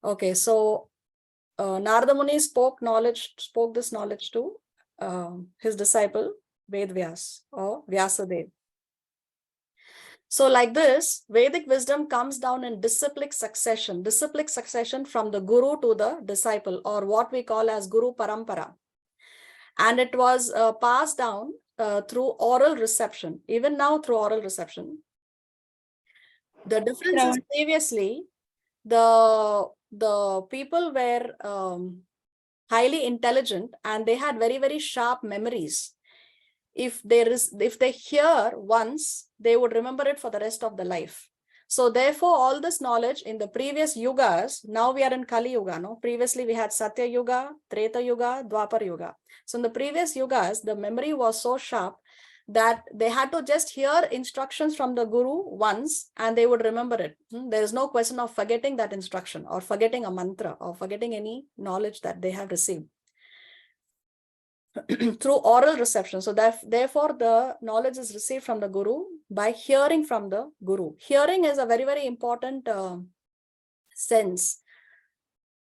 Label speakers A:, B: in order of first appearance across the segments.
A: Okay, so Narada Muni spoke this knowledge to his disciple Vedvyas or Vyasadeva. So like this, Vedic wisdom comes down in disciplic succession from the guru to the disciple, or what we call as Guru Parampara. And it was passed down through oral reception, even now through oral reception. The difference is previously, the people were highly intelligent and they had very, very sharp memories. If they hear once, they would remember it for the rest of the life. So therefore, all this knowledge in the previous yugas, now we are in Kali Yuga, no? Previously we had Satya Yuga, Treta Yuga, Dwapar Yuga. So in the previous yugas, the memory was so sharp that they had to just hear instructions from the guru once and they would remember it. There is no question of forgetting that instruction or forgetting a mantra or forgetting any knowledge that they have received through oral reception. So therefore, the knowledge is received from the guru by hearing from the guru. Hearing is a very, very important sense.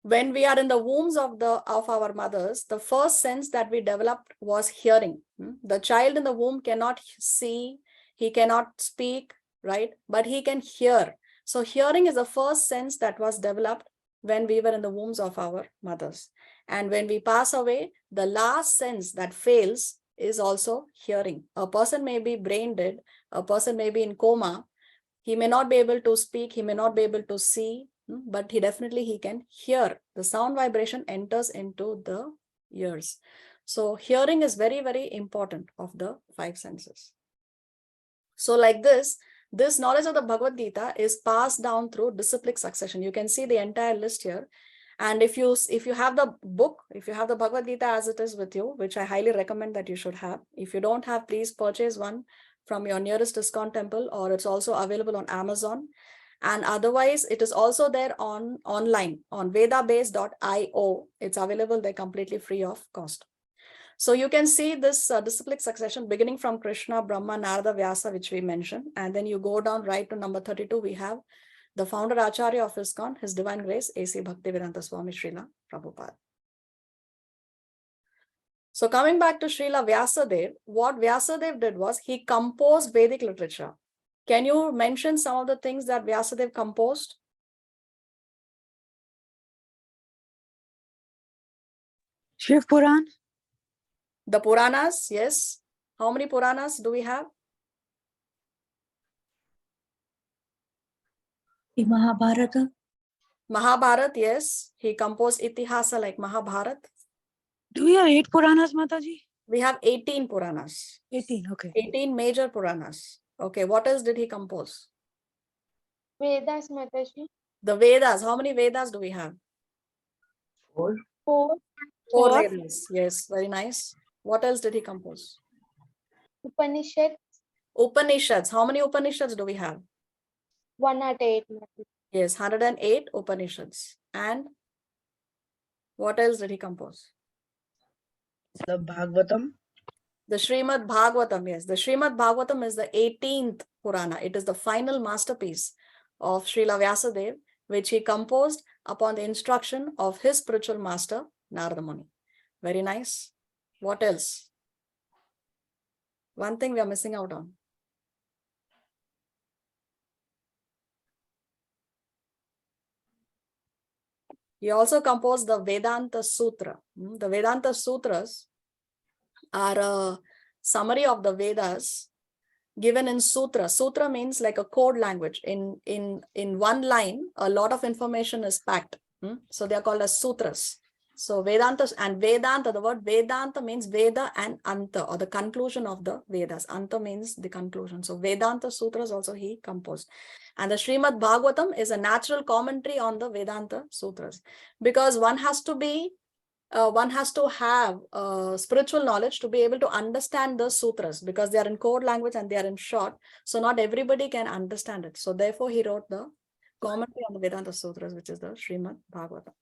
A: When we are in the wombs of our mothers, the first sense that we developed was hearing. The child in the womb cannot see, he cannot speak, right? But he can hear. So hearing is the first sense that was developed when we were in the wombs of our mothers. And when we pass away, the last sense that fails is also hearing. A person may be brain dead, a person may be in coma, he may not be able to speak, he may not be able to see, but he can hear. The sound vibration enters into the ears. So hearing is very, very important of the five senses. So like this knowledge of the Bhagavad Gita is passed down through disciplic succession. You can see the entire list here. And if you have the book, if you have the Bhagavad Gita as it is with you, which I highly recommend that you should have. If you don't have, please purchase one from your nearest ISKCON temple, or it's also available on Amazon. And otherwise, it is also there online on vedabase.io. It's available there completely free of cost. So you can see this disciplic succession beginning from Krishna, Brahma, Narada, Vyasa, which we mentioned. And then you go down right to number 32. We have the founder Acharya of ISKCON, His Divine Grace, A.C. Bhaktivedanta Swami Srila Prabhupada. So coming back to Srila Vyasadeva, what Vyasadeva did was he composed Vedic literature. Can you mention some of the things that Vyasadeva composed?
B: Shiv Puran.
A: The Puranas, yes. How many Puranas do we have?
B: The Mahabharata.
A: Mahabharata, yes. He composed Itihasa like Mahabharata.
B: Do we have 8 Puranas, Mataji?
A: We have 18 Puranas.
B: 18, okay.
A: 18 major Puranas. Okay, what else did he compose?
C: Vedas, Mataji.
A: The Vedas. How many Vedas do we have?
C: 4.
A: 4 Vedas. Yes, very nice. What else did he compose?
C: Upanishads.
A: Upanishads. How many Upanishads do we have?
C: 108.
A: Yes, 108 Upanishads. And what else did he compose?
D: The Bhagavatam.
A: The Srimad Bhagavatam, yes. The Srimad Bhagavatam is the 18th Purana. It is the final masterpiece of Srila Vyasadeva, which he composed upon the instruction of his spiritual master, Narada Muni. Very nice. What else? One thing we are missing out on. He also composed the Vedanta Sutra. The Vedanta Sutras are a summary of the Vedas given in Sutra. Sutra means like a code language. In one line, a lot of information is packed. So they are called as Sutras. So Vedanta, the word Vedanta means Veda and Anta, or the conclusion of the Vedas. Anta means the conclusion. So Vedanta Sutras also he composed. And the Srimad Bhagavatam is a natural commentary on the Vedanta Sutras, because one has to have spiritual knowledge to be able to understand the sutras, because they are in code language and they are in short. So not everybody can understand it. So therefore he wrote the commentary on the Vedanta Sutras, which is the Srimad Bhagavatam.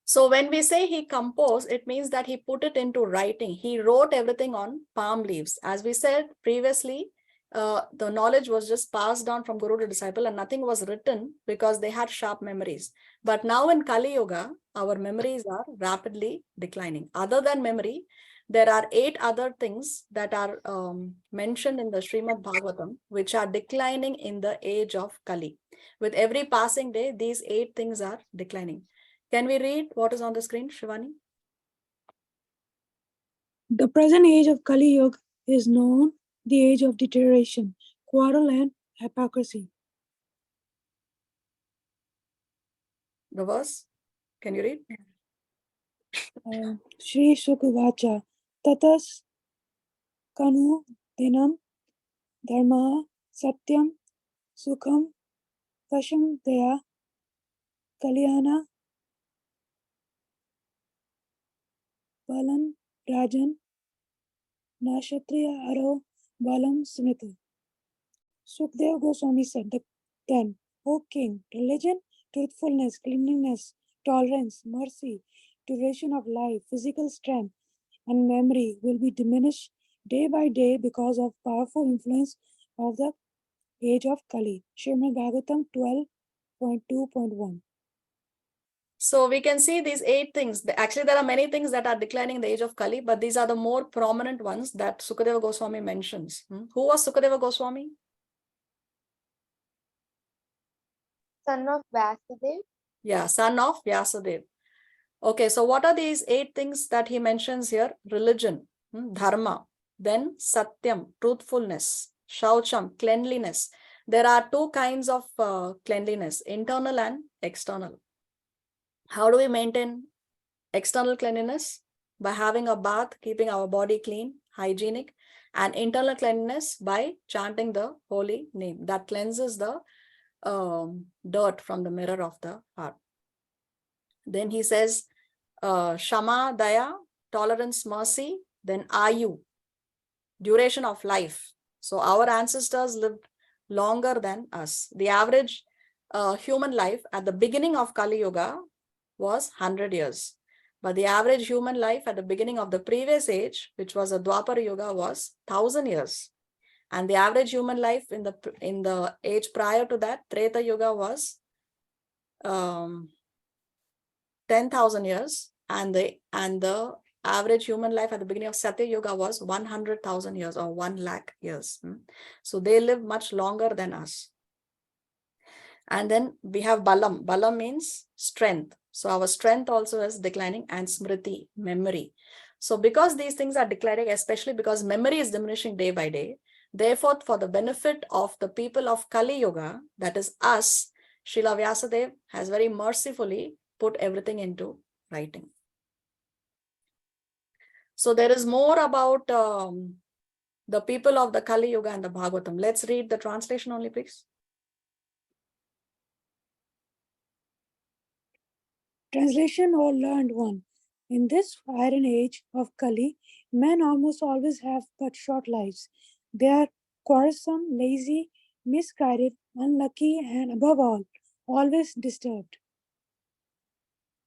A: So when we say he composed, it means that he put it into writing. He wrote everything on palm leaves. As we said previously, the knowledge was just passed down from guru to disciple and nothing was written because they had sharp memories. But now in Kali Yuga, our memories are rapidly declining. Other than memory, there are 8 other things that are mentioned in the Srimad Bhagavatam, which are declining in the age of Kali. With every passing day, these 8 things are declining. Can we read what is on the screen, Shivani?
B: The present age of Kali Yuga is known the age of deterioration, quarrel and hypocrisy.
A: The verse, can you read?
B: Shri Sukavacha Tatas Kanu Dinam Dharma Satyam Sukham Kasham Daya Kalyana Balam Rajan Nashatriya Aro Balam Smita. Sukdev Goswami said, then, O king, religion, truthfulness, cleanliness, tolerance, mercy, duration of life, physical strength, and memory will be diminished day by day because of powerful influence of the age of Kali. Srimad Bhagavatam 12.2.1.
A: So we can see these 8 things. Actually, there are many things that are declining in the age of Kali, but these are the more prominent ones that Sukadeva Goswami mentions. Who was Sukadeva Goswami?
C: Son of Vasudev.
A: Yeah, son of Vyasadeva. Okay, so what are these 8 things that he mentions here? Religion, dharma, then satyam, truthfulness, shaucham, cleanliness. There are 2 kinds of cleanliness, internal and external. How do we maintain external cleanliness? By having a bath, keeping our body clean, hygienic, and internal cleanliness by chanting the holy name. That cleanses the dirt from the mirror of the heart. Then he says, Shama, Daya, tolerance, mercy, then Ayu, duration of life. So our ancestors lived longer than us. The average human life at the beginning of Kali Yuga was 100 years. But the average human life at the beginning of the previous age, which was a Dwapara Yuga, was 1,000 years. And the average human life in the age prior to that, Treta Yuga, was 10,000 years. And the average human life at the beginning of Satya Yuga was 100,000 years or 1 lakh years. So they live much longer than us. And then we have Balam. Balam means strength. So our strength also is declining, and Smriti, memory. So because these things are declining, especially because memory is diminishing day by day, therefore, for the benefit of the people of Kali Yuga, that is us, Srila Vyasadeva has very mercifully put everything into writing. So there is more about the people of the Kali Yuga and the Bhagavatam. Let's read the translation only, please.
B: Translation or learned one. In this iron age of Kali, men almost always have but short lives. They are quarrelsome, lazy, misguided, unlucky, and above all, always disturbed.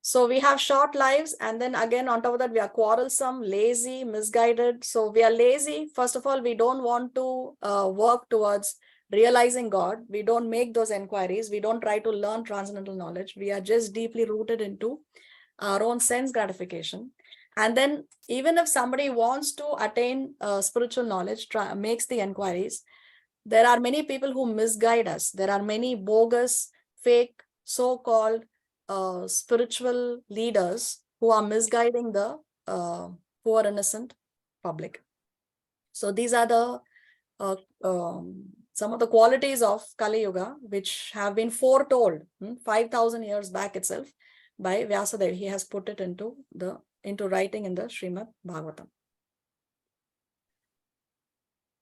A: So we have short lives, and then again on top of that, we are quarrelsome, lazy, misguided. So we are lazy. First of all, we don't want to work towards realizing God. We don't make those inquiries. We don't try to learn transcendental knowledge. We are just deeply rooted into our own sense gratification. And then even if somebody wants to attain spiritual knowledge, makes the inquiries, there are many people who misguide us. There are many bogus, fake, so-called spiritual leaders who are misguiding the poor innocent public. So these are the some of the qualities of Kali Yuga, which have been foretold 5,000 years back itself by Vyasadeva. He has put it into writing in the Srimad Bhagavatam.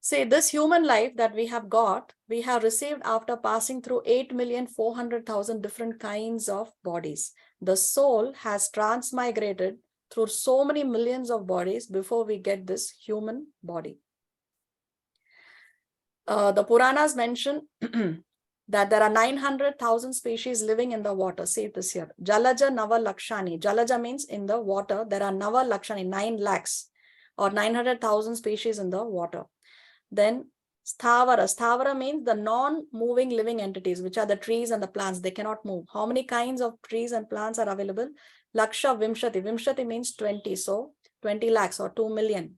A: Say, this human life that we have got, we have received after passing through 8,400,000 different kinds of bodies. The soul has transmigrated through so many millions of bodies before we get this human body. The Puranas mention that there are 900,000 species living in the water. See this here. Jalaja Nava Lakshani. Jalaja means in the water. There are Nava Lakshani, 9 lakhs or 900,000 species in the water. Then Sthavara. Sthavara means the non-moving living entities, which are the trees and the plants. They cannot move. How many kinds of trees and plants are available? Laksha Vimshati. Vimshati means 20. So 20 lakhs or 2 million.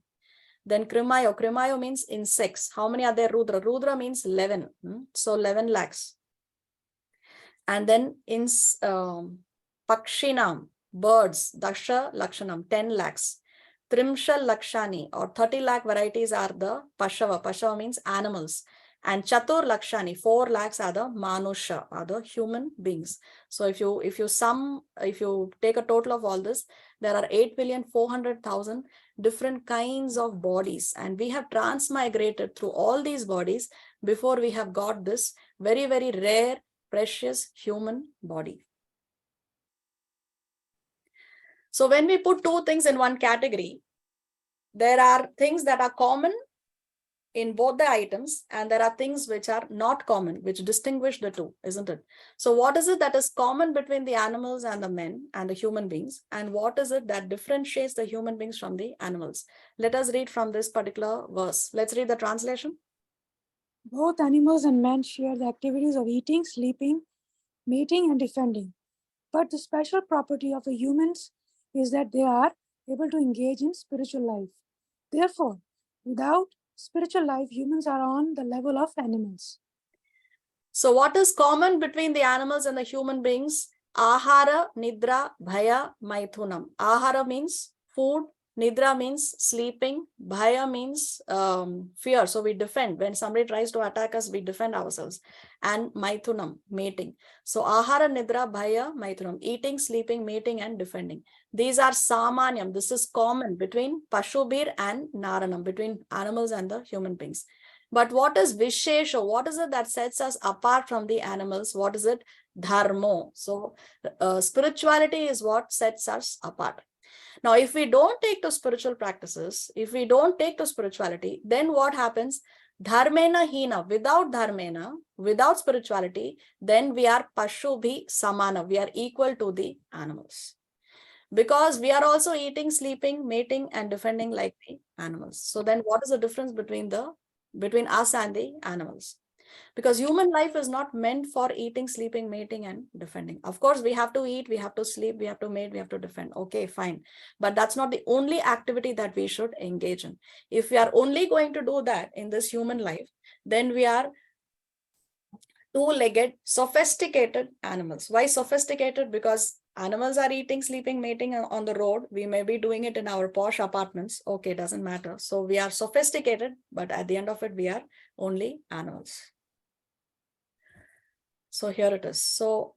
A: Then Krimayo. Krimayo means insects. How many are there? Rudra. Rudra means 11. So 11 lakhs. And then in Pakshinam, birds, Dasha Lakshanam, 10 lakhs. Trimshal Lakshani or 30 lakh varieties are the Pashava. Pashava means animals. And Chatur Lakshani, 4 lakhs are the Manusha, are the human beings. So if you take a total of all this, there are 8,400,000 different kinds of bodies. And we have transmigrated through all these bodies before we have got this very, very rare, precious human body. So when we put two things in one category, there are things that are common in both the items, and there are things which are not common, which distinguish the two, isn't it? So what is it that is common between the animals and the men and the human beings? And what is it that differentiates the human beings from the animals? Let us read from this particular verse. Let's read the translation.
B: Both animals and men share the activities of eating, sleeping, mating, and defending. But the special property of the humans is that they are able to engage in spiritual life. Therefore, without spiritual life, humans are on the level of animals.
A: So what is common between the animals and the human beings? Ahara, Nidra, Bhaya, Maithunam. Ahara means food. Nidra means sleeping. Bhaya means fear. So we defend. When somebody tries to attack us, we defend ourselves. And Maithunam, mating. So Ahara, Nidra, Bhaya, Maithunam. Eating, sleeping, mating, and defending. These are Samanyam. This is common between Pashubir and Naranam, between animals and the human beings. But what is Vishesha? What is it that sets us apart from the animals? What is it? Dharmo. So spirituality is what sets us apart. Now, if we don't take to spiritual practices, if we don't take to spirituality, then what happens? Dharmena hina, without dharmena, without spirituality, then we are pashubhi samana, we are equal to the animals. Because we are also eating, sleeping, mating, and defending like the animals. So then what is the difference between us and the animals? Because human life is not meant for eating, sleeping, mating, and defending. Of course, we have to eat, we have to sleep, we have to mate, we have to defend. Okay, fine. But that's not the only activity that we should engage in. If we are only going to do that in this human life, then we are two-legged, sophisticated animals. Why sophisticated? Because animals are eating, sleeping, mating on the road. We may be doing it in our posh apartments. Okay, doesn't matter. So we are sophisticated, but at the end of it, we are only animals. So here it is. So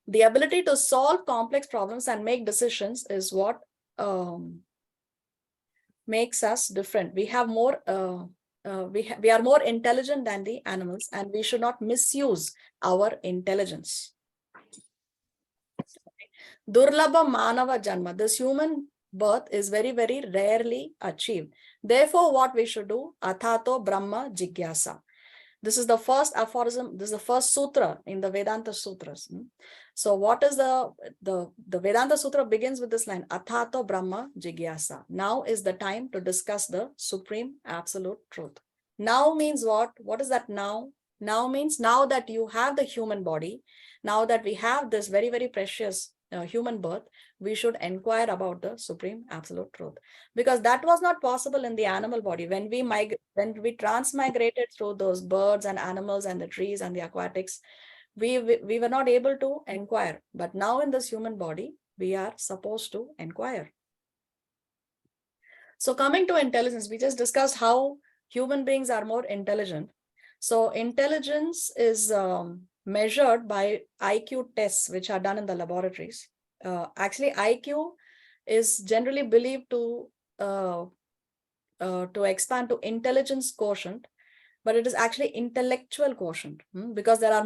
A: the ability to solve complex problems and make decisions is what makes us different. We have more, we are more intelligent than the animals, and we should not misuse our intelligence. Durlabha Manava Janma. This human birth is very, very rarely achieved. Therefore, what we should do? Athato Brahma Jigyasa. This is the first aphorism. This is the first sutra in the Vedanta Sutras. So what is the Vedanta Sutra begins with this line, Athato Brahma Jigyasa. Now is the time to discuss the supreme absolute truth. Now means what? What is that now? Now means now that you have the human body, now that we have this very, very precious human birth, we should inquire about the supreme absolute truth, because that was not possible in the animal body. When we transmigrated through those birds and animals and the trees and the aquatics, we were not able to inquire. But now in this human body, we are supposed to inquire. So coming to intelligence, we just discussed how human beings are more intelligent. So intelligence is measured by IQ tests, which are done in the laboratories. Actually, IQ is generally believed to expand to intelligence quotient, but it is actually intellectual quotient, because there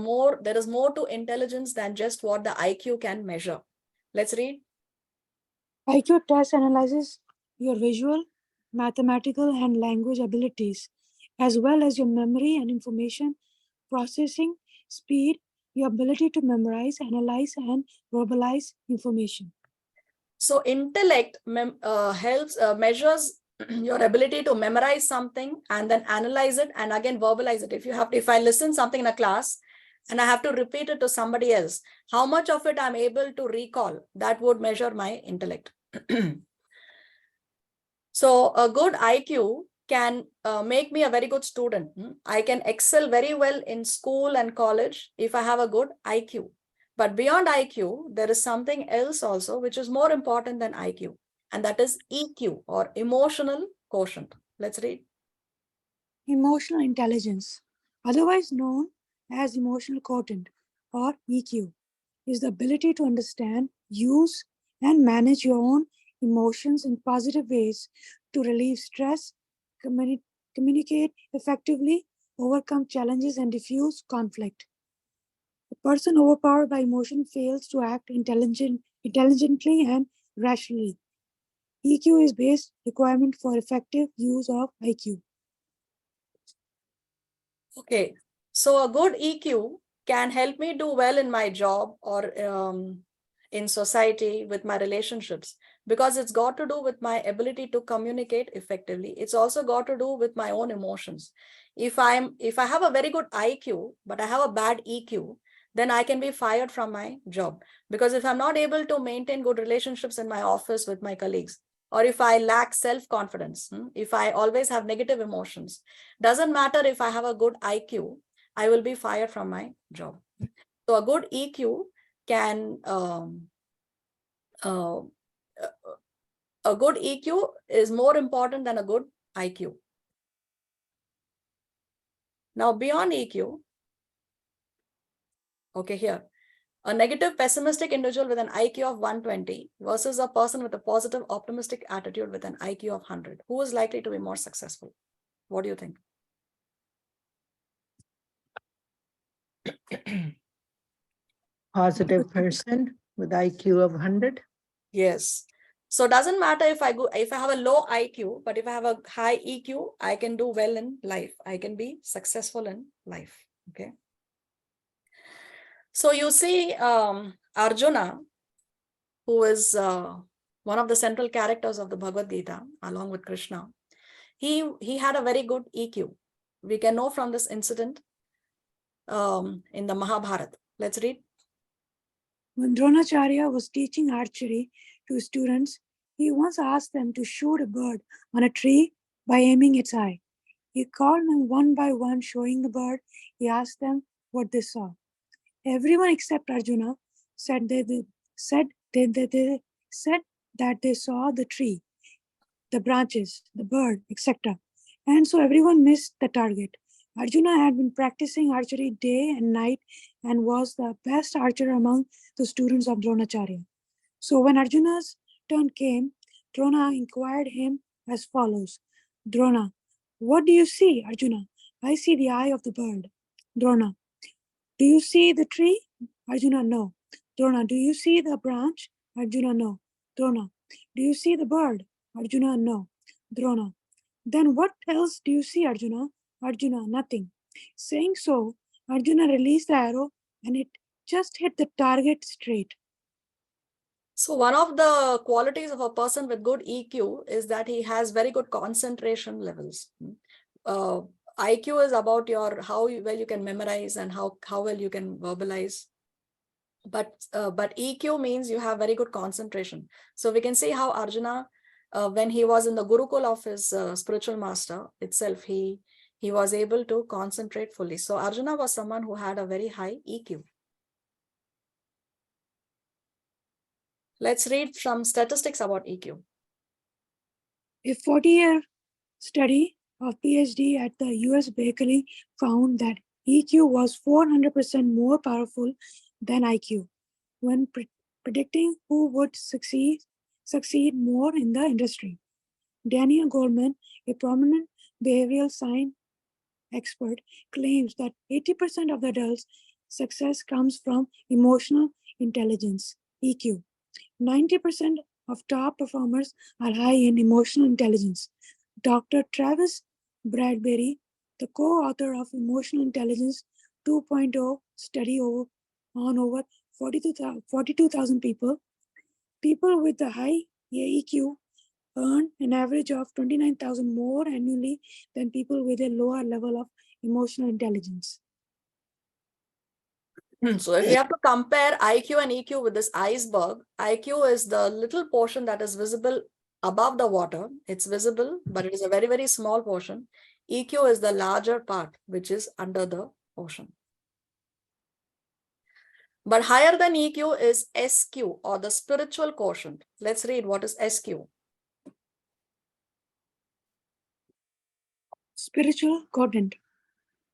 A: is more to intelligence than just what the IQ can measure. Let's read.
B: IQ test analyzes your visual, mathematical, and language abilities, as well as your memory and information processing speed, your ability to memorize, analyze, and verbalize information.
A: So intellect measures your ability to memorize something and then analyze it and again verbalize it. If I listen something in a class and I have to repeat it to somebody else, how much of it I'm able to recall, that would measure my intellect. So a good IQ can make me a very good student. I can excel very well in school and college if I have a good IQ. But beyond IQ, there is something else also which is more important than IQ, and that is EQ, or emotional quotient. Let's read.
B: Emotional intelligence, otherwise known as emotional quotient or EQ, is the ability to understand, use, and manage your own emotions in positive ways to relieve stress, communicate effectively, overcome challenges, and diffuse conflict. A person overpowered by emotion fails to act intelligently and rationally. EQ is base requirement for effective use of IQ.
A: Okay, so a good EQ can help me do well in my job or in society with my relationships, because it's got to do with my ability to communicate effectively. It's also got to do with my own emotions. If I have a very good IQ, but I have a bad EQ, then I can be fired from my job. Because if I'm not able to maintain good relationships in my office with my colleagues, or if I lack self-confidence, if I always have negative emotions, doesn't matter if I have a good IQ, I will be fired from my job. So a good EQ can, uh, a good EQ is more important than a good IQ. Now beyond EQ, okay, here, a negative pessimistic individual with an IQ of 120 versus a person with a positive optimistic attitude with an IQ of 100. Who is likely to be more successful? What do you think?
D: Positive person with IQ of 100.
A: Yes. So it doesn't matter if I have a low IQ, but if I have a high EQ, I can do well in life. I can be successful in life. Okay. So you see, Arjuna, who is one of the central characters of the Bhagavad Gita, along with Krishna, he had a very good EQ. We can know from this incident in the Mahabharata. Let's read.
B: When Dronacharya was teaching archery to students, he once asked them to shoot a bird on a tree by aiming its eye. He called them one by one, showing the bird. He asked them what they saw. Everyone except Arjuna said said that they saw the tree, the branches, the bird, etc. And so everyone missed the target. Arjuna had been practicing archery day and night and was the best archer among the students of Dronacharya. So when Arjuna's turn came, Drona inquired him as follows. Drona, what do you see, Arjuna? I see the eye of the bird. Drona, do you see the tree? Arjuna, no. Drona, do you see the branch? Arjuna, no. Drona, do you see the bird? Arjuna, no. Drona, then what else do you see, Arjuna? Arjuna, nothing. Saying so, Arjuna released the arrow and it just hit the target straight.
A: So one of the qualities of a person with good EQ is that he has very good concentration levels. IQ is about how well you can memorize and how well you can verbalize. But EQ means you have very good concentration. So we can see how Arjuna, when he was in the Gurukul of his spiritual master itself, he was able to concentrate fully. So Arjuna was someone who had a very high EQ. Let's read some statistics about EQ.
B: A 40-year study of PhD at the US Berkeley found that EQ was 400% more powerful than IQ when predicting who would succeed more in the industry. Daniel Goleman, a prominent behavioral science expert, claims that 80% of the adults' success comes from emotional intelligence, EQ. 90% of top performers are high in emotional intelligence. Dr. Travis Bradbury, the co-author of Emotional Intelligence 2.0 study on over 42,000 people with a high EQ earn an average of 29,000 more annually than people with a lower level of emotional intelligence.
A: So if we have to compare IQ and EQ with this iceberg, IQ is the little portion that is visible above the water. It's visible, but it is a very, very small portion. EQ is the larger part, which is under the ocean. But higher than EQ is SQ, or the spiritual quotient. Let's read what is SQ.
B: Spiritual quotient.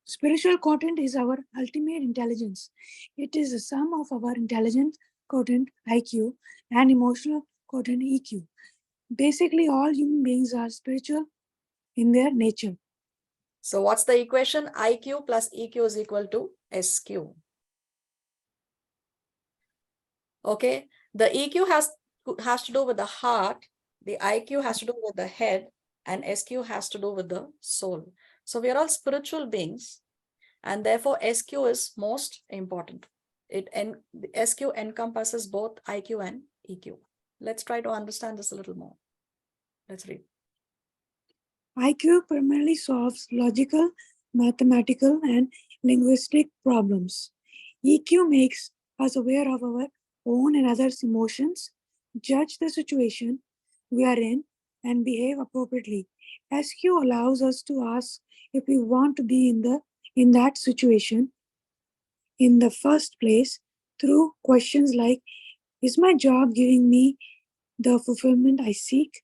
B: Spiritual quotient is our ultimate intelligence. It is the sum of our intelligence quotient IQ and emotional quotient EQ. Basically, all human beings are spiritual in their nature.
A: So what's the equation? IQ plus EQ is equal to SQ. Okay, the EQ has to do with the heart, the IQ has to do with the head, and SQ has to do with the soul. So we are all spiritual beings, and therefore SQ is most important. The SQ encompasses both IQ and EQ. Let's try to understand this a little more. Let's read.
B: IQ primarily solves logical, mathematical, and linguistic problems. EQ makes us aware of our own and others' emotions, judge the situation we are in, and behave appropriately. SQ allows us to ask if we want to be in that situation in the first place through questions like, is my job giving me the fulfillment I seek?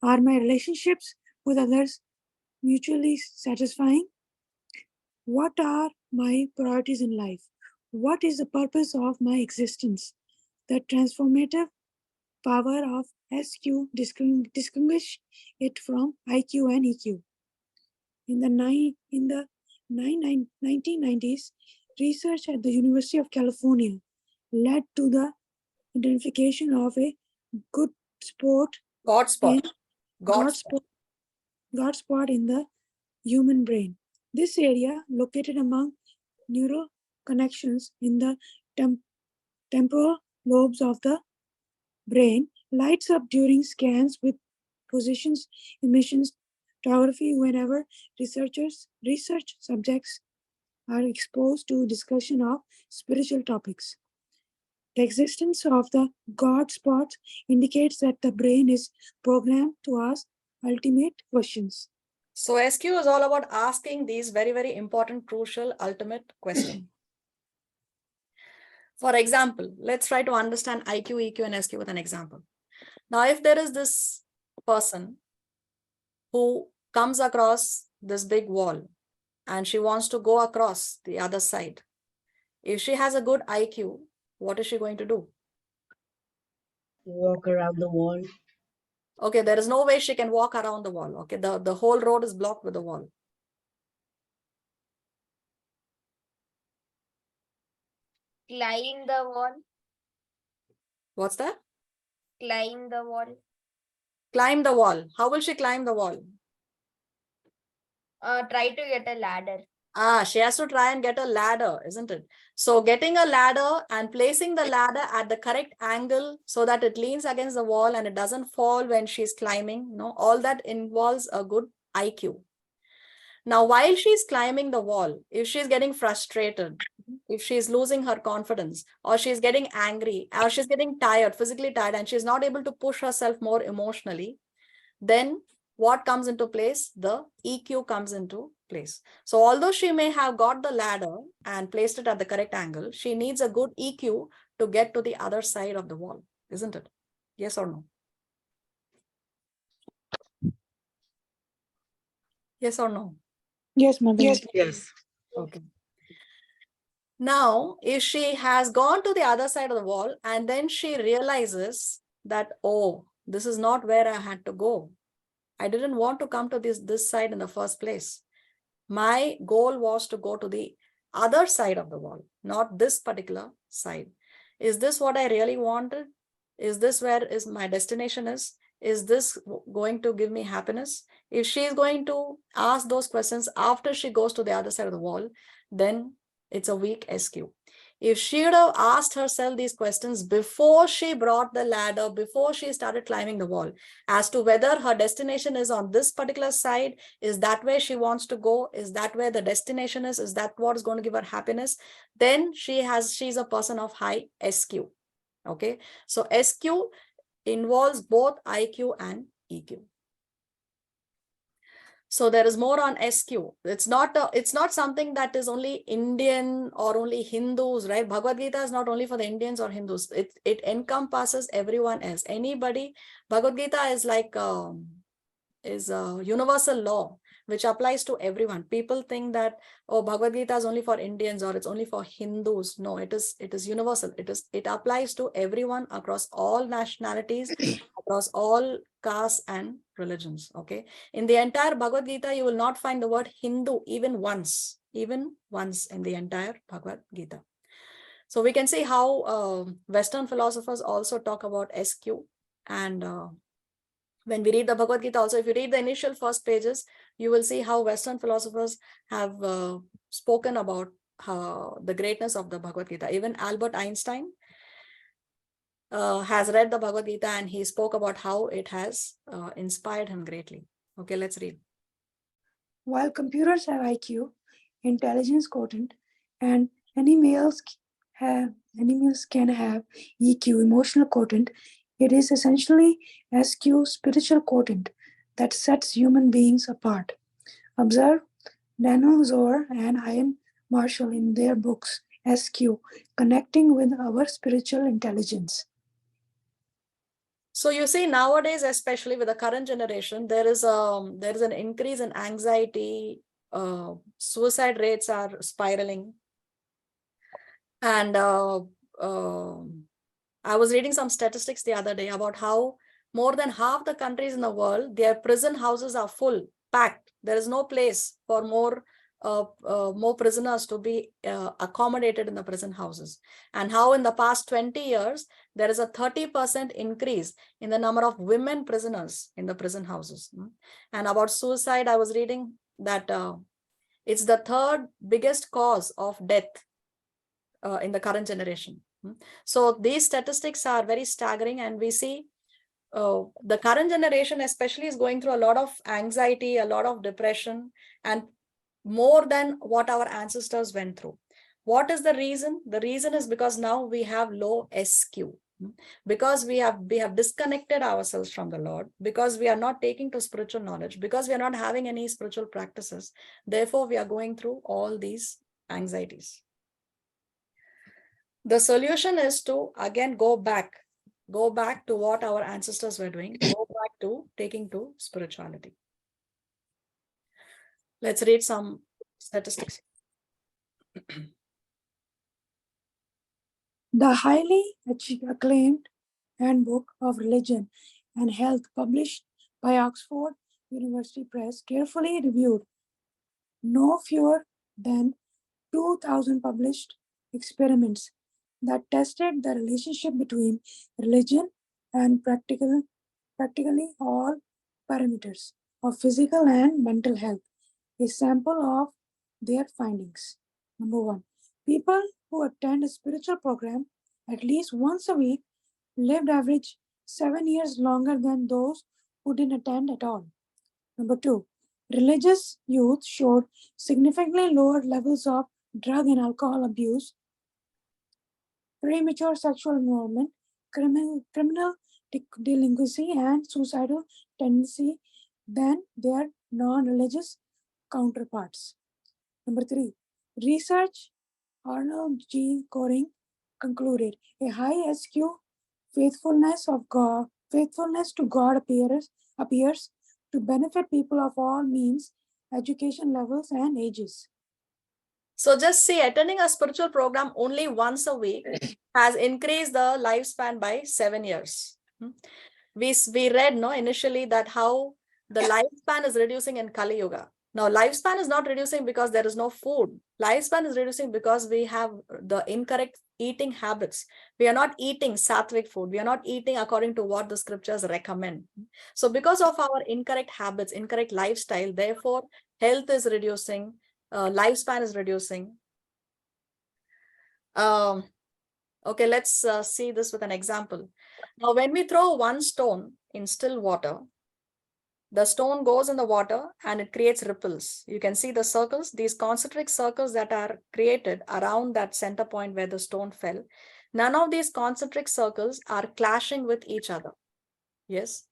B: Are my relationships with others mutually satisfying? What are my priorities in life? What is the purpose of my existence? The transformative power of SQ distinguish it from IQ and EQ. In the 1990s, research at the University of California led to the identification of a good spot
A: God spot.
B: God spot in the human brain. This area, located among neural connections in the temporal lobes of the brain, lights up during scans with positions, emissions, tomography whenever research subjects are exposed to discussion of spiritual topics. The existence of the God spot indicates that the brain is programmed to ask ultimate questions.
A: So SQ is all about asking these very, very important, crucial, ultimate questions. For example, let's try to understand IQ, EQ, and SQ with an example. Now, if there is this person who comes across this big wall and she wants to go across the other side, if she has a good IQ, what is she going to do?
E: Walk around the wall.
A: Okay, there is no way she can walk around the wall. Okay, the whole road is blocked with the wall.
C: Climb the wall.
A: What's that?
C: Climb the wall.
A: Climb the wall. How will she climb the wall?
C: Try to get a ladder.
A: She has to try and get a ladder, isn't it? So getting a ladder and placing the ladder at the correct angle so that it leans against the wall and it doesn't fall when she's climbing, all that involves a good IQ. Now, while she's climbing the wall, if she's getting frustrated, if she's losing her confidence, or she's getting angry, or she's getting tired, physically tired, and she's not able to push herself more emotionally, then what comes into place? The EQ comes into place. So although she may have got the ladder and placed it at the correct angle, she needs a good EQ to get to the other side of the wall, isn't it? Yes or no? Yes or no?
B: Yes, Mother.
D: Yes.
A: Okay. Now, if she has gone to the other side of the wall and then she realizes that, oh, this is not where I had to go. I didn't want to come to this side in the first place. My goal was to go to the other side of the wall, not this particular side. Is this what I really wanted? Is this where is my destination is? Is this going to give me happiness? If she is going to ask those questions after she goes to the other side of the wall, then it's a weak SQ. If she would have asked herself these questions before she brought the ladder, before she started climbing the wall, as to whether her destination is on this particular side, is that where she wants to go, is that where the destination is that what is going to give her happiness, then she's a person of high SQ. Okay, so SQ involves both IQ and EQ. So there is more on SQ. It's not something that is only Indian or only Hindus, right? Bhagavad Gita is not only for the Indians or Hindus. It encompasses everyone else. Anybody. Bhagavad Gita is like is a universal law which applies to everyone. People think that, oh, Bhagavad Gita is only for Indians or it's only for Hindus. No, it is universal. It applies to everyone across all nationalities, across all castes and religions. Okay, in the entire Bhagavad Gita, you will not find the word Hindu even once in the entire Bhagavad Gita. So we can see how Western philosophers also talk about SQ. And when we read the Bhagavad Gita also, if you read the initial first pages, you will see how Western philosophers have spoken about the greatness of the Bhagavad Gita. Even Albert Einstein has read the Bhagavad Gita and he spoke about how it has inspired him greatly. Okay, let's read.
B: While computers have IQ, intelligence quotient, and animals can have EQ, emotional quotient, it is essentially SQ, spiritual quotient, that sets human beings apart. Observe Daniel Zohr and Ian Marshall in their books SQ, Connecting with Our Spiritual Intelligence.
A: So you see, nowadays, especially with the current generation, there is an increase in anxiety. Suicide rates are spiraling. And I was reading some statistics the other day about how more than half the countries in the world, their prison houses are full, packed. There is no place for more prisoners to be accommodated in the prison houses. And how in the past 20 years, there is a 30% increase in the number of women prisoners in the prison houses. And about suicide, I was reading that it's the third biggest cause of death in the current generation. So these statistics are very staggering, and we see the current generation especially is going through a lot of anxiety, a lot of depression, and more than what our ancestors went through. What is the reason? The reason is because now we have low SQ, because we have disconnected ourselves from the Lord, because we are not taking to spiritual knowledge, because we are not having any spiritual practices. Therefore, we are going through all these anxieties. The solution is to again go back to what our ancestors were doing, go back to taking to spirituality. Let's read some statistics.
B: The highly acclaimed Handbook of Religion and Health, published by Oxford University Press, carefully reviewed no fewer than 2,000 published experiments that tested the relationship between religion and practically all parameters of physical and mental health. A sample of their findings. Number 1, people who attend a spiritual program at least once a week lived average 7 years longer than those who didn't attend at all. Number 2, religious youth showed significantly lower levels of drug and alcohol abuse, premature sexual involvement, criminal delinquency, and suicidal tendency than their non-religious counterparts. Number 3, research Arnold G. Goring concluded a high SQ faithfulness to God appears to benefit people of all means, education levels, and ages.
A: So just see, attending a spiritual program only once a week has increased the lifespan by 7 years. We read initially that how the lifespan is reducing in Kali Yuga. Now, lifespan is not reducing because there is no food. Lifespan is reducing because we have the incorrect eating habits. We are not eating sattvic food. We are not eating according to what the scriptures recommend. So because of our incorrect habits, incorrect lifestyle, therefore, health is reducing, lifespan is reducing. Okay, let's see this with an example. Now, when we throw one stone in still water, the stone goes in the water and it creates ripples. You can see the circles, these concentric circles that are created around that center point where the stone fell. None of these concentric circles are clashing with each other. Yes.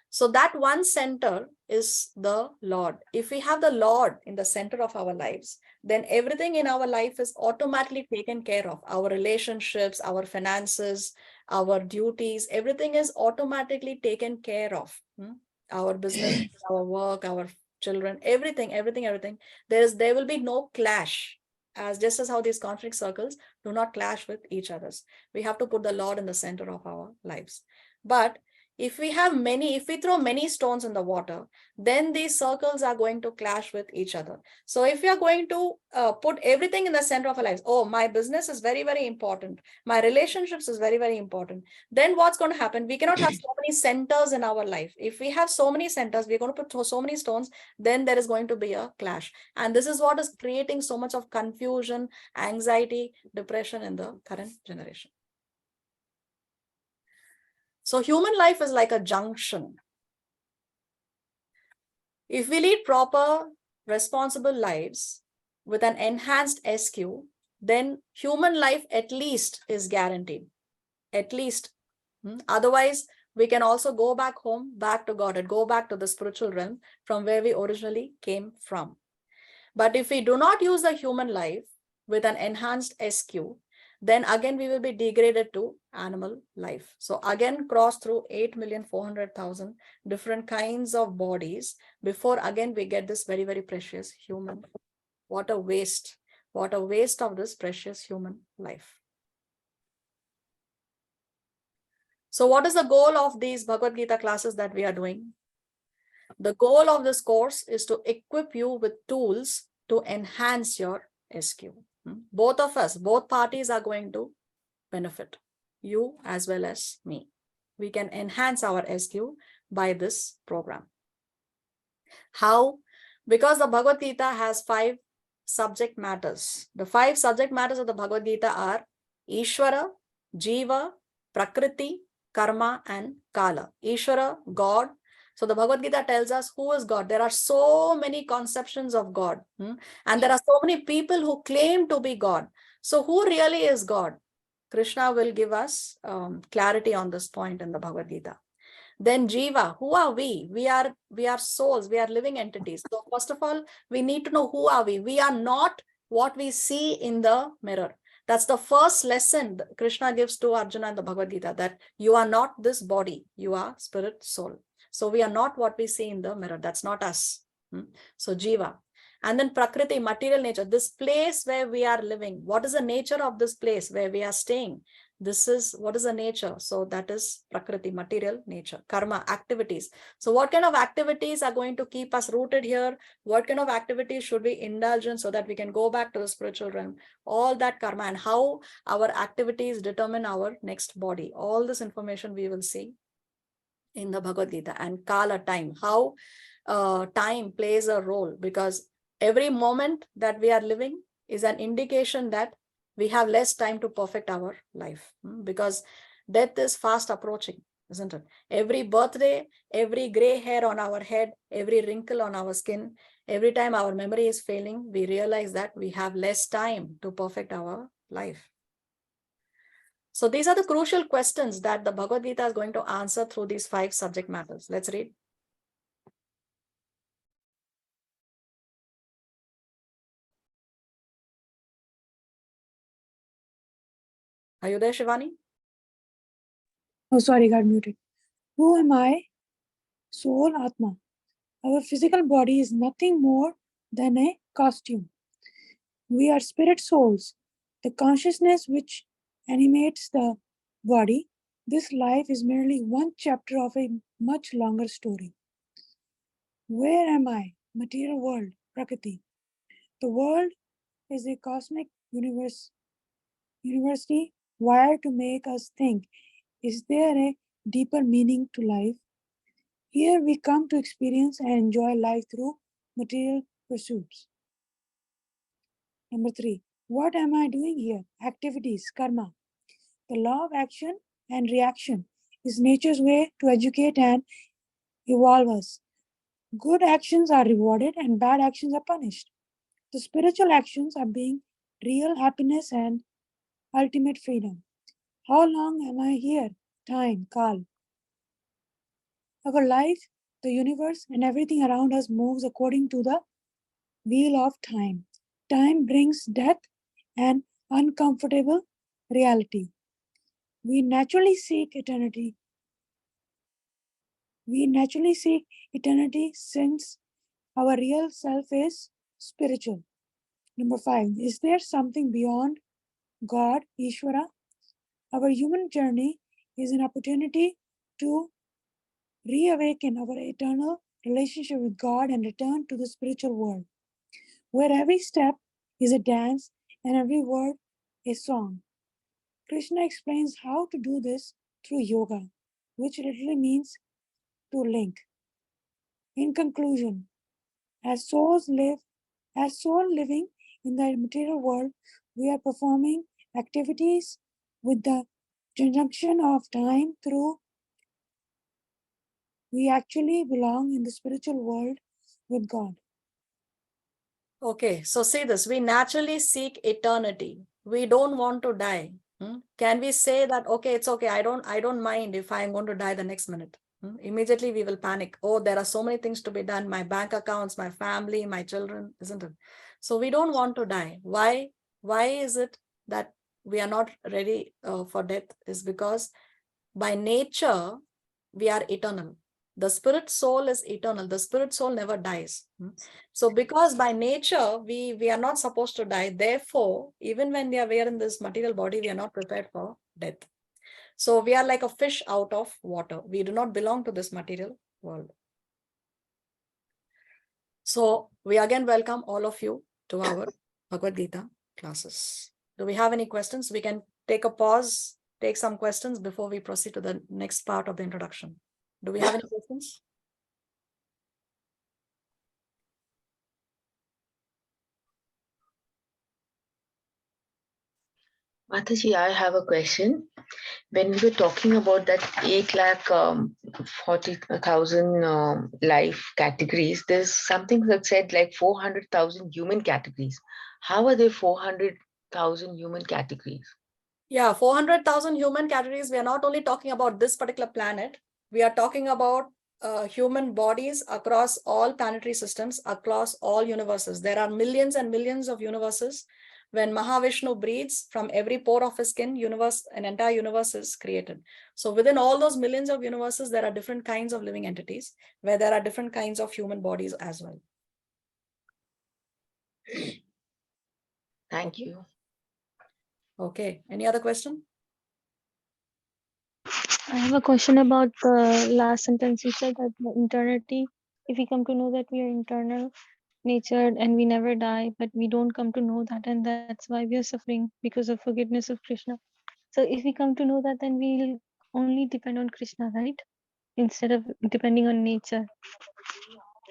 A: So that one center is the Lord. If we have the Lord in the center of our lives, then everything in our life is automatically taken care of. Our relationships, our finances, our duties, everything is automatically taken care of. Our business, our work, our children, everything. There will be no clash. As just as how these conflict circles do not clash with each others. We have to put the Lord in the center of our lives. But if we throw many stones in the water, then these circles are going to clash with each other. So if we are going to put everything in the center of our lives, oh, my business is very, very important. My relationships is very, very important. Then what's going to happen? We cannot have so many centers in our life. If we have so many centers, we're going to put so many stones, then there is going to be a clash. And this is what is creating so much of confusion, anxiety, depression in the current generation. So human life is like a junction. If we lead proper, responsible lives with an enhanced SQ, then human life at least is guaranteed. At least. Otherwise, we can also go back home, back to God, and go back to the spiritual realm from where we originally came from. But if we do not use the human life with an enhanced SQ, then again we will be degraded to animal life. So again cross through 8,400,000 different kinds of bodies before again we get this very, very precious human. What a waste. What a waste of this precious human life. So what is the goal of these Bhagavad Gita classes that we are doing? The goal of this course is to equip you with tools to enhance your SQ. Both of us, both parties are going to benefit, you as well as me. We can enhance our SQ by this program. How? Because the Bhagavad Gita has 5 subject matters. The 5 subject matters of the Bhagavad Gita are Ishvara, Jiva, Prakriti, Karma, and Kala. Ishvara, God. So the Bhagavad Gita tells us who is God. There are so many conceptions of God. And there are so many people who claim to be God. So who really is God? Krishna will give us clarity on this point in the Bhagavad Gita. Then Jiva, who are we? We are souls, we are living entities. So first of all, we need to know who are we. We are not what we see in the mirror. That's the first lesson Krishna gives to Arjuna in the Bhagavad Gita, that you are not this body, you are spirit, soul. So we are not what we see in the mirror. That's not us. So Jiva. And then Prakriti, material nature, this place where we are living. What is the nature of this place where we are staying? What is the nature? So that is Prakriti, material nature. Karma, activities. So what kind of activities are going to keep us rooted here? What kind of activities should we indulge in so that we can go back to the spiritual realm? All that karma and how our activities determine our next body. All this information we will see in the Bhagavad Gita. And Kala, time, how time plays a role, because every moment that we are living is an indication that we have less time to perfect our life, because death is fast approaching, isn't it? Every birthday, every gray hair on our head, every wrinkle on our skin, every time our memory is failing, we realize that we have less time to perfect our life. So these are the crucial questions that the Bhagavad Gita is going to answer through these 5 subject matters. Let's read. Are you there, Shivani?
B: Oh, sorry, got muted. Who am I? Soul, Atma. Our physical body is nothing more than a costume. We are spirit souls, the consciousness which animates the body. This life is merely one chapter of a much longer story. Where am I? Material world, Prakriti. The world is a cosmic university wired to make us think. Is there a deeper meaning to life? Here we come to experience and enjoy life through material pursuits. Number 3, What am I doing here? Activities, karma. The law of action and reaction is nature's way to educate and evolve us. Good actions are rewarded and bad actions are punished. The spiritual actions are being real happiness and ultimate freedom. How long am I here? Time, Kal. Our life, the universe, and everything around us moves according to the wheel of time. Time brings death and uncomfortable reality. We naturally seek eternity. We naturally seek eternity since our real self is spiritual. Number 5. Is there something beyond God, Ishvara? Our human journey is an opportunity to reawaken our eternal relationship with God and return to the spiritual world, where every step is a dance and every word a song. Krishna explains how to do this through yoga, which literally means to link. In conclusion, as souls live, as soul living in the material world, we are performing activities with the conjunction of time through we actually belong in the spiritual world with God.
A: Okay, so see this, we naturally seek eternity. We don't want to die. Can we say that, okay, it's okay, I don't mind if I'm going to die the next minute? Immediately we will panic. Oh, there are so many things to be done, my bank accounts, my family, my children, isn't it? So we don't want to die. Why is it that we are not ready for death? Is because by nature we are eternal. The spirit soul is eternal. The spirit soul never dies. So because by nature we are not supposed to die, therefore even when we are in this material body, we are not prepared for death. So we are like a fish out of water. We do not belong to this material world. So we again welcome all of you to our Bhagavad Gita classes. Do we have any questions? We can take a pause, take some questions before we proceed to the next part of the introduction. Do we have any questions?
E: Mataji, I have a question. When we were talking about that 8,40,000 life categories, there's something that said like 400,000 human categories. How are there 400,000 human categories?
A: Yeah, 400,000 human categories. We are not only talking about this particular planet. We are talking about human bodies across all planetary systems, across all universes. There are millions and millions of universes. When Mahavishnu breathes, from every pore of his skin, an entire universe is created. So within all those millions of universes, there are different kinds of living entities where there are different kinds of human bodies as well.
E: Thank you.
A: Okay, any other question?
F: I have a question about the last sentence. You said that the eternity, if we come to know that we are eternal nature and we never die, but we don't come to know that, and that's why we are suffering because of forgiveness of Krishna. So if we come to know that, then we'll only depend on Krishna, right? Instead of depending on nature.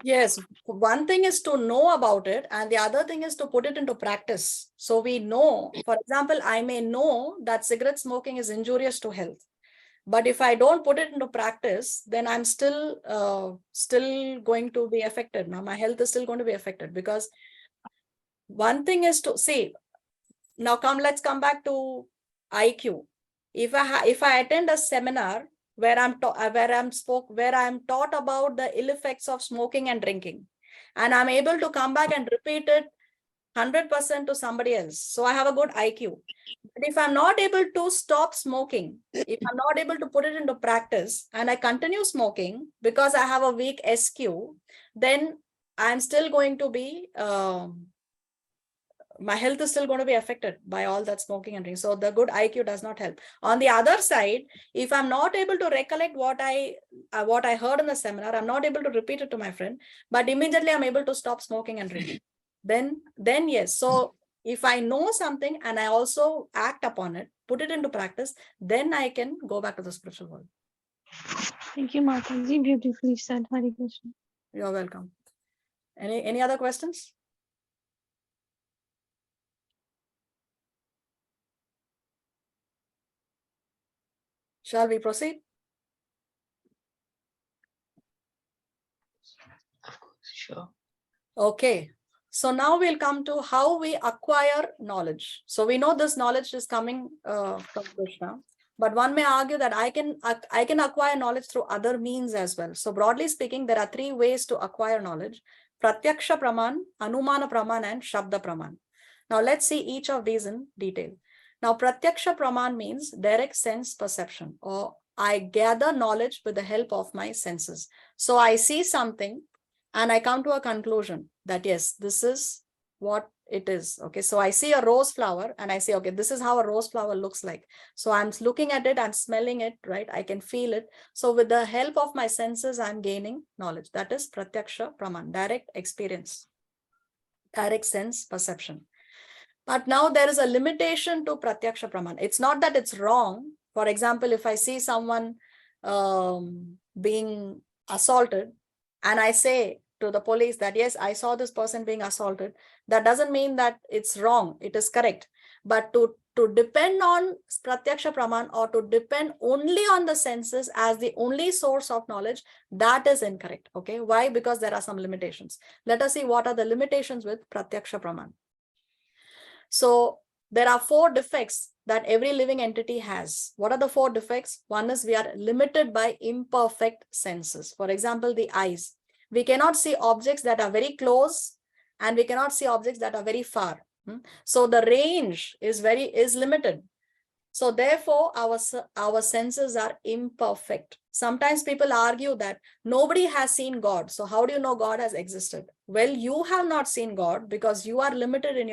A: Yes, one thing is to know about it, and the other thing is to put it into practice. So we know, for example, I may know that cigarette smoking is injurious to health. But if I don't put it into practice, then I'm still going to be affected. Now my health is still going to be affected, because one thing is to see. Now let's come back to IQ. If I attend a seminar where I'm taught about the ill effects of smoking and drinking, and I'm able to come back and repeat it 100% to somebody else, so I have a good IQ. But if I'm not able to stop smoking, if I'm not able to put it into practice, and I continue smoking because I have a weak SQ, then I'm still going to be my health is still going to be affected by all that smoking and drinking. So the good IQ does not help. On the other side, if I'm not able to recollect what I heard in the seminar, I'm not able to repeat it to my friend, but immediately I'm able to stop smoking and drinking. Then yes. So if I know something and I also act upon it, put it into practice, then I can go back to the spiritual world.
F: Thank you, Mataji. Beautifully said. Hare Krishna.
A: You're welcome. Any other questions? Shall we proceed?
E: Of course, sure.
A: Okay. So now we'll come to how we acquire knowledge. So we know this knowledge is coming from Krishna, but one may argue that I can acquire knowledge through other means as well. So broadly speaking, there are three ways to acquire knowledge: Pratyaksha Praman, Anumana Praman, and Shabda Praman. Now let's see each of these in detail. Now Pratyaksha Praman means direct sense perception, or I gather knowledge with the help of my senses. So I see something and I come to a conclusion that yes, this is what it is. Okay, so I see a rose flower and I say, okay, this is how a rose flower looks like. So I'm looking at it, I'm smelling it, right? I can feel it. So with the help of my senses, I'm gaining knowledge. That is Pratyaksha Praman, direct experience, direct sense perception. But now there is a limitation to Pratyaksha Praman. It's not that it's wrong. For example, if I see someone being assaulted and I say to the police that, yes, I saw this person being assaulted, that doesn't mean that it's wrong. It is correct. But to depend on Pratyaksha Praman or to depend only on the senses as the only source of knowledge, that is incorrect. Okay. Why? Because there are some limitations. Let us see what are the limitations with Pratyaksha Praman. So there are 4 defects that every living entity has. What are the 4 defects? One is we are limited by imperfect senses. For example, the eyes. We cannot see objects that are very close and we cannot see objects that are very far. So the range is limited. So therefore, our senses are imperfect. Sometimes people argue that nobody has seen God. So how do you know God has existed? Well, you have not seen God because you are limited in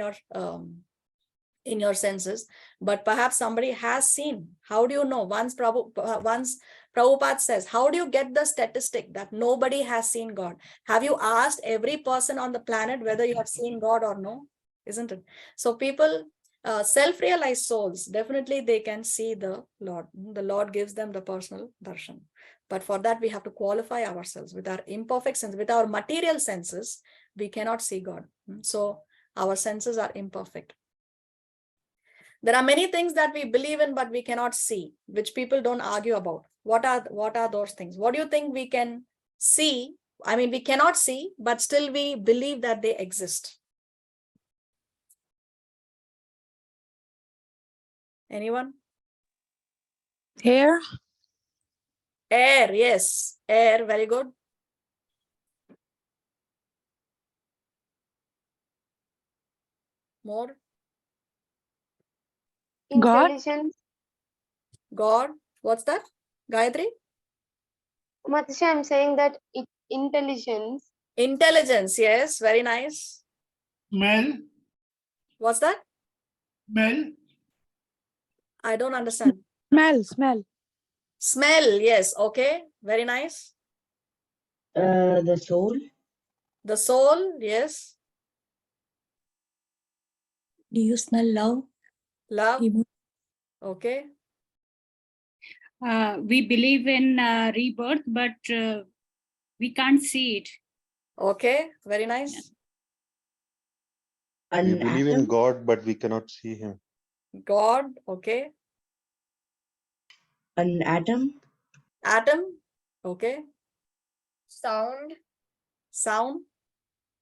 A: your senses, but perhaps somebody has seen. How do you know? Once Prabhupada says, how do you get the statistic that nobody has seen God? Have you asked every person on the planet whether you have seen God or no? Isn't it? So people, self-realized souls, definitely they can see the Lord. The Lord gives them the personal darshan. But for that, we have to qualify ourselves with our imperfect sense, with our material senses. We cannot see God. So our senses are imperfect. There are many things that we believe in, but we cannot see, which people don't argue about. What are those things? What do you think we can see? I mean, we cannot see, but still we believe that they exist. Anyone?
B: Air.
A: Air, yes. Air, very good. More?
B: God.
C: Intelligence.
A: God. What's that? Gayatri?
C: Matisha, I'm saying that intelligence.
A: Intelligence, yes. Very nice.
G: Smell,
A: What's that?
G: smell,
A: I don't understand.
B: Smell.
A: Smell, yes. Okay. Very nice.
H: The soul,
A: The soul, yes.
I: Do you smell love?
A: Love,
I: Emo-
A: okay.
J: We believe in rebirth, but we can't see it.
A: Okay, very nice.
H: an
K: We believe in
H: atom,
K: God, but we cannot see him.
A: God, okay.
H: an atom,
A: Atom, okay.
C: Sound.
A: Sound,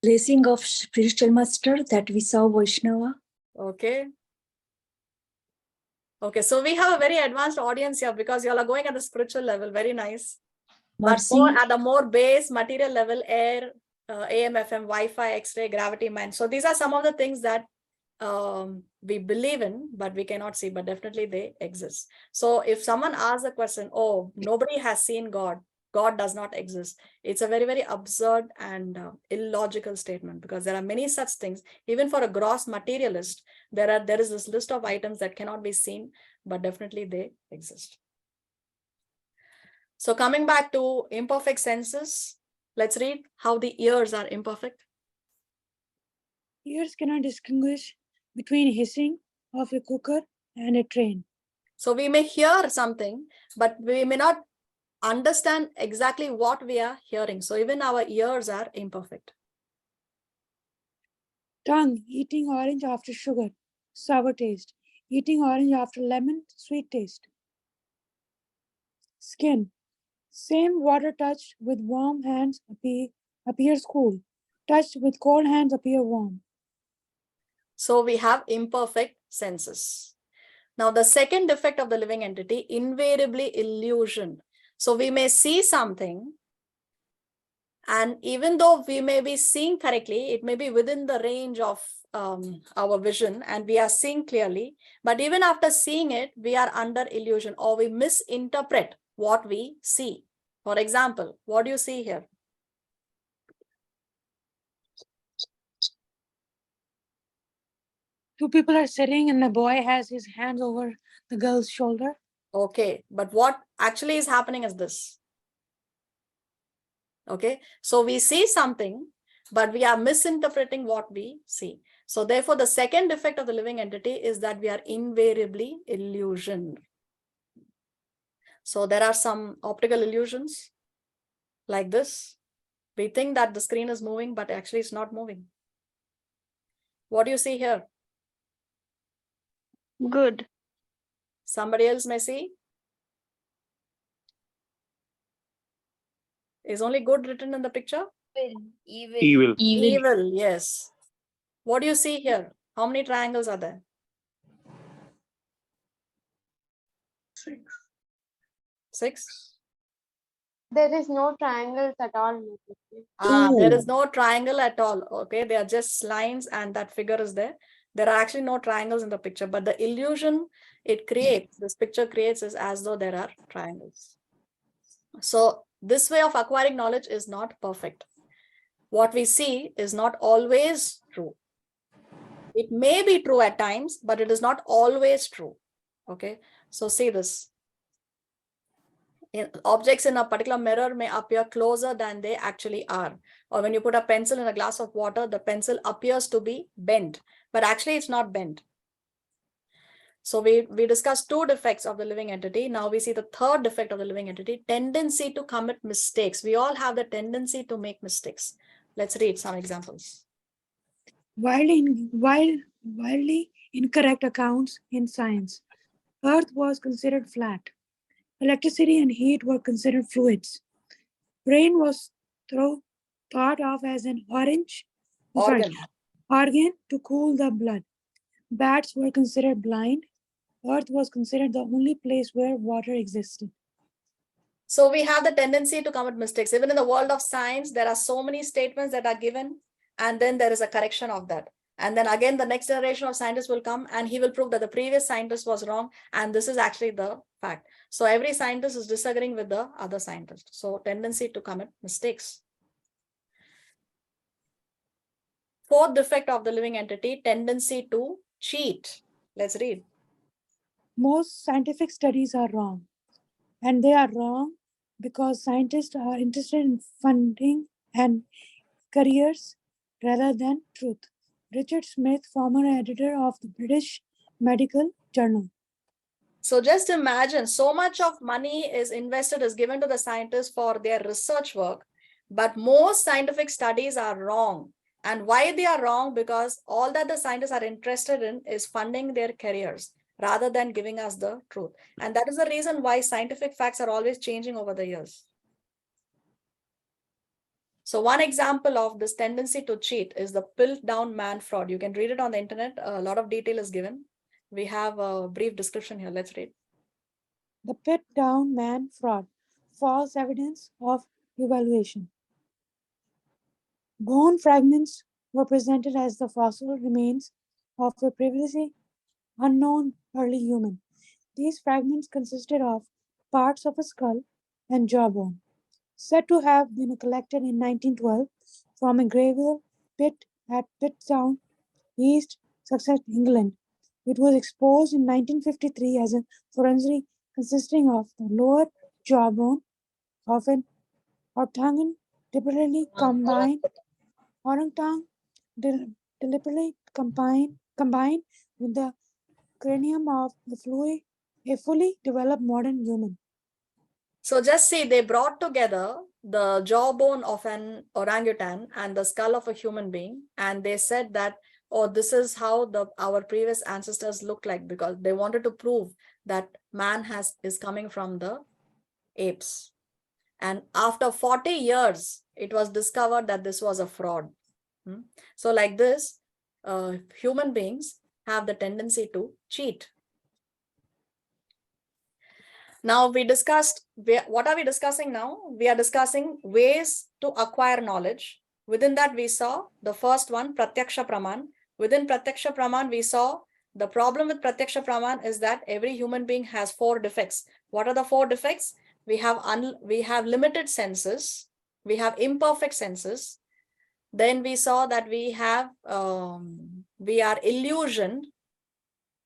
I: Blessing of spiritual master that we saw Vaishnava.
A: okay. Okay, so we have a very advanced audience here because you all are going at the spiritual level. Very nice. But
I: Mercy.
A: more at the more base material level, air, AM, FM, Wi-Fi, X-ray, gravity, mind. So these are some of the things that we believe in, but we cannot see, but definitely they exist. So if someone asks a question, oh, nobody has seen God, God does not exist. It's a very, very absurd and illogical statement because there are many such things. Even for a gross materialist, there is this list of items that cannot be seen, but definitely they exist. So coming back to imperfect senses, let's read how the ears are imperfect.
B: Ears cannot distinguish between hissing of a cooker and a train.
A: So we may hear something, but we may not understand exactly what we are hearing. So even our ears are imperfect.
B: Tongue, eating orange after sugar, sour taste. Eating orange after lemon, sweet taste. Skin. Same water touched with warm hands appears cool. Touched with cold hands appear warm.
A: So we have imperfect senses. Now, the second defect of the living entity, invariably illusion. So we may see something, and even though we may be seeing correctly, it may be within the range of our vision and we are seeing clearly, but even after seeing it, we are under illusion or we misinterpret what we see. For example, what do you see here?
B: Two people are sitting and the boy has his hands over the girl's shoulder.
A: Okay, but what actually is happening is this. Okay, so we see something, but we are misinterpreting what we see. So therefore, the second defect of the living entity is that we are invariably illusioned. So there are some optical illusions like this. We think that the screen is moving, but actually it's not moving. What do you see here?
F: Good.
A: Somebody else may see? Is only good written in the picture?
C: Evil.
A: Evil, yes. What do you see here? How many triangles are there?
K: 6.
A: 6?
C: There is no triangles at all.
A: There is no triangle at all. Okay, they are just lines and that figure is there. There are actually no triangles in the picture, but the illusion it creates, this picture creates, is as though there are triangles. So this way of acquiring knowledge is not perfect. What we see is not always true. It may be true at times, but it is not always true. Okay, so see this. Objects in a particular mirror may appear closer than they actually are. Or when you put a pencil in a glass of water, the pencil appears to be bent, but actually it's not bent. So we discussed 2 defects of the living entity. Now we see the third defect of the living entity, tendency to commit mistakes. We all have the tendency to make mistakes. Let's read some examples.
B: Wildly incorrect accounts in science. Earth was considered flat. Electricity and heat were considered fluids. Brain was thought of as an organ to cool the blood. Bats were considered blind. Earth was considered the only place where water existed.
A: So we have the tendency to commit mistakes. Even in the world of science, there are so many statements that are given, and then there is a correction of that. And then again, the next generation of scientists will come and he will prove that the previous scientist was wrong. And this is actually the fact. So every scientist is disagreeing with the other scientist. So tendency to commit mistakes. Fourth defect of the living entity, tendency to cheat. Let's read.
B: Most scientific studies are wrong. And they are wrong because scientists are interested in funding and careers rather than truth. Richard Smith, former editor of the British Medical Journal.
A: So just imagine, so much of money is invested, is given to the scientists for their research work, but most scientific studies are wrong. And why they are wrong? Because all that the scientists are interested in is funding their careers rather than giving us the truth. And that is the reason why scientific facts are always changing over the years. So one example of this tendency to cheat is the Piltdown Man fraud. You can read it on the internet. A lot of detail is given. We have a brief description here. Let's read.
B: The Piltdown Man fraud, false evidence of evaluation. Bone fragments were presented as the fossil remains of a previously unknown early human. These fragments consisted of parts of a skull and jawbone, said to have been collected in 1912 from a gravel pit at Piltdown, East Sussex, England. It was exposed in 1953 as a forensic consisting of the lower jawbone of an orangutan deliberately combined with the cranium of a fully developed modern human.
A: So just see, they brought together the jawbone of an orangutan and the skull of a human being, and they said that, oh, this is how our previous ancestors looked like, because they wanted to prove that man is coming from the apes. And after 40 years, it was discovered that this was a fraud. So like this, human beings have the tendency to cheat. Now we discussed, what are we discussing now? We are discussing ways to acquire knowledge. Within that we saw the first one, Pratyaksha Praman. Within Pratyaksha Praman, we saw the problem with Pratyaksha Praman is that every human being has 4 defects. What are the 4 defects? We have limited senses, we have imperfect senses. Then we saw that we are illusioned.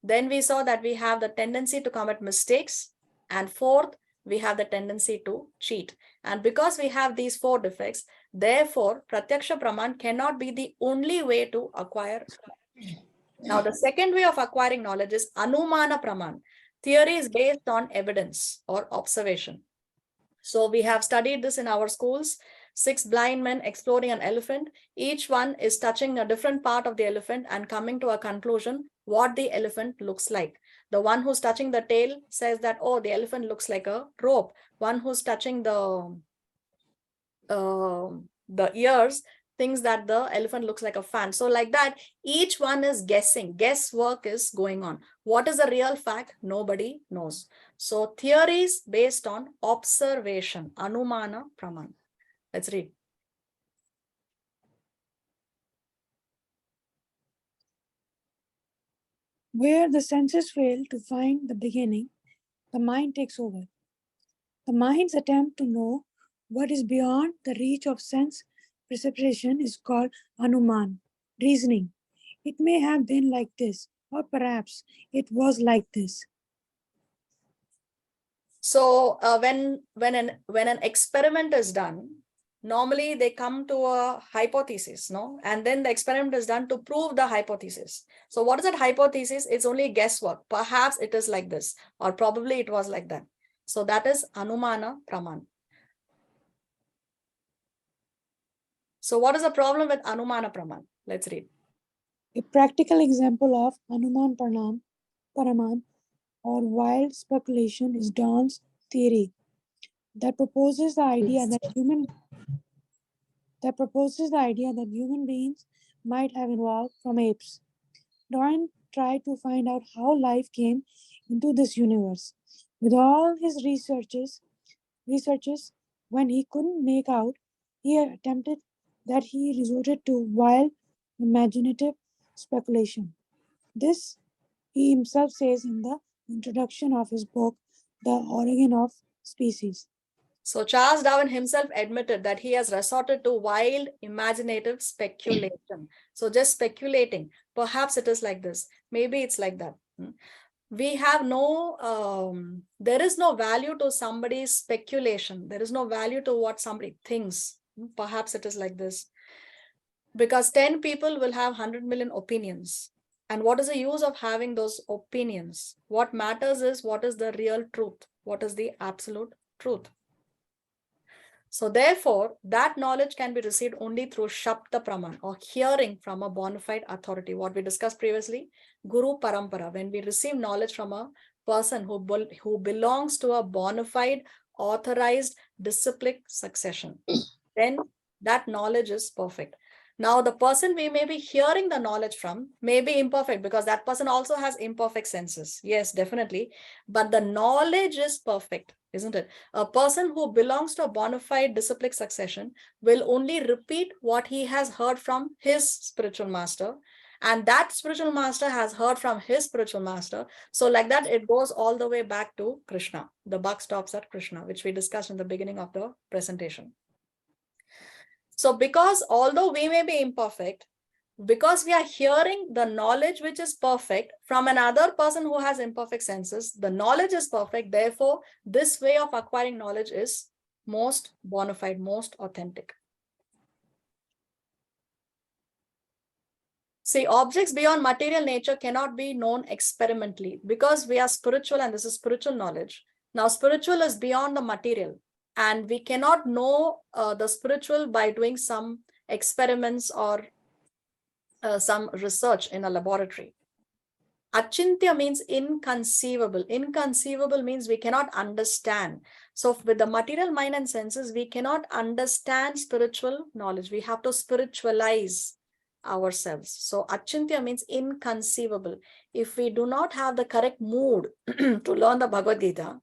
A: Then we saw that we have the tendency to commit mistakes. And fourth, we have the tendency to cheat. And because we have these 4 defects, therefore, Pratyaksha Praman cannot be the only way to acquire. Now, the second way of acquiring knowledge is Anumana Praman. Theory is based on evidence or observation. So we have studied this in our schools. 6 blind men exploring an elephant. Each one is touching a different part of the elephant and coming to a conclusion what the elephant looks like. The one who's touching the tail says that, oh, the elephant looks like a rope. One who's touching the ears thinks that the elephant looks like a fan. So like that, each one is guessing. Guesswork is going on. What is the real fact? Nobody knows. So theories based on observation, Anumana Praman. Let's read.
B: Where the senses fail to find the beginning, the mind takes over. The mind's attempt to know what is beyond the reach of sense perception is called Anuman, reasoning. It may have been like this, or perhaps it was like this.
A: So when an experiment is done, normally they come to a hypothesis, no? And then the experiment is done to prove the hypothesis. So what is that hypothesis? It's only guesswork. Perhaps it is like this, or probably it was like that. So that is Anumana Praman. So what is the problem with Anumana Praman? Let's read.
B: A practical example of Anuman Paraman or wild speculation is Dawn's theory that proposes the idea that human beings might have evolved from apes. Darwin tried to find out how life came into this universe. With all his researches, when he couldn't make out, he resorted to wild, imaginative speculation. This he himself says in the introduction of his book, The Origin of Species.
A: So Charles Darwin himself admitted that he has resorted to wild, imaginative speculation. So just speculating. Perhaps it is like this. Maybe it's like that. We have there is no value to somebody's speculation. There is no value to what somebody thinks. Perhaps it is like this. Because 10 people will have 100 million opinions. And what is the use of having those opinions? What matters is what is the real truth? What is the absolute truth? So therefore, that knowledge can be received only through Shabda Praman or hearing from a bona fide authority. What we discussed previously, Guru Parampara. When we receive knowledge from a person who belongs to a bona fide, authorized, disciplic succession, then that knowledge is perfect. Now, the person we may be hearing the knowledge from may be imperfect because that person also has imperfect senses. Yes, definitely. But the knowledge is perfect, isn't it? A person who belongs to a bona fide disciplic succession will only repeat what he has heard from his spiritual master. And that spiritual master has heard from his spiritual master. So like that, it goes all the way back to Krishna. The buck stops at Krishna, which we discussed in the beginning of the presentation. So because although we may be imperfect, because we are hearing the knowledge which is perfect from another person who has imperfect senses, the knowledge is perfect. Therefore, this way of acquiring knowledge is most bona fide, most authentic. See, objects beyond material nature cannot be known experimentally because we are spiritual and this is spiritual knowledge. Now, spiritual is beyond the material. And we cannot know the spiritual by doing some experiments or some research in a laboratory. Achintya means inconceivable. Inconceivable means we cannot understand. So with the material mind and senses, we cannot understand spiritual knowledge. We have to spiritualize ourselves. So achintya means inconceivable. If we do not have the correct mood to learn the Bhagavad Gita,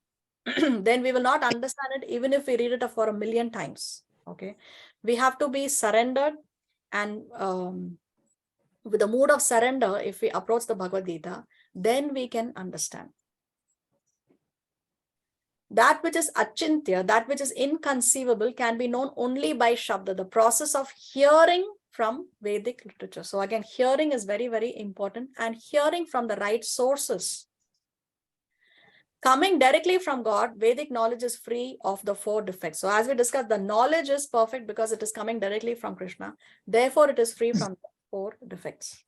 A: then we will not understand it even if we read it for 1,000,000 times. Okay, we have to be surrendered, and with the mood of surrender, if we approach the Bhagavad Gita, then we can understand. That which is achintya, that which is inconceivable, can be known only by Shabda, the process of hearing from Vedic literature. So again, hearing is very, very important, and hearing from the right sources. Coming directly from God, Vedic knowledge is free of the 4 defects. So as we discussed, the knowledge is perfect because it is coming directly from Krishna. Therefore, it is free from the 4 defects.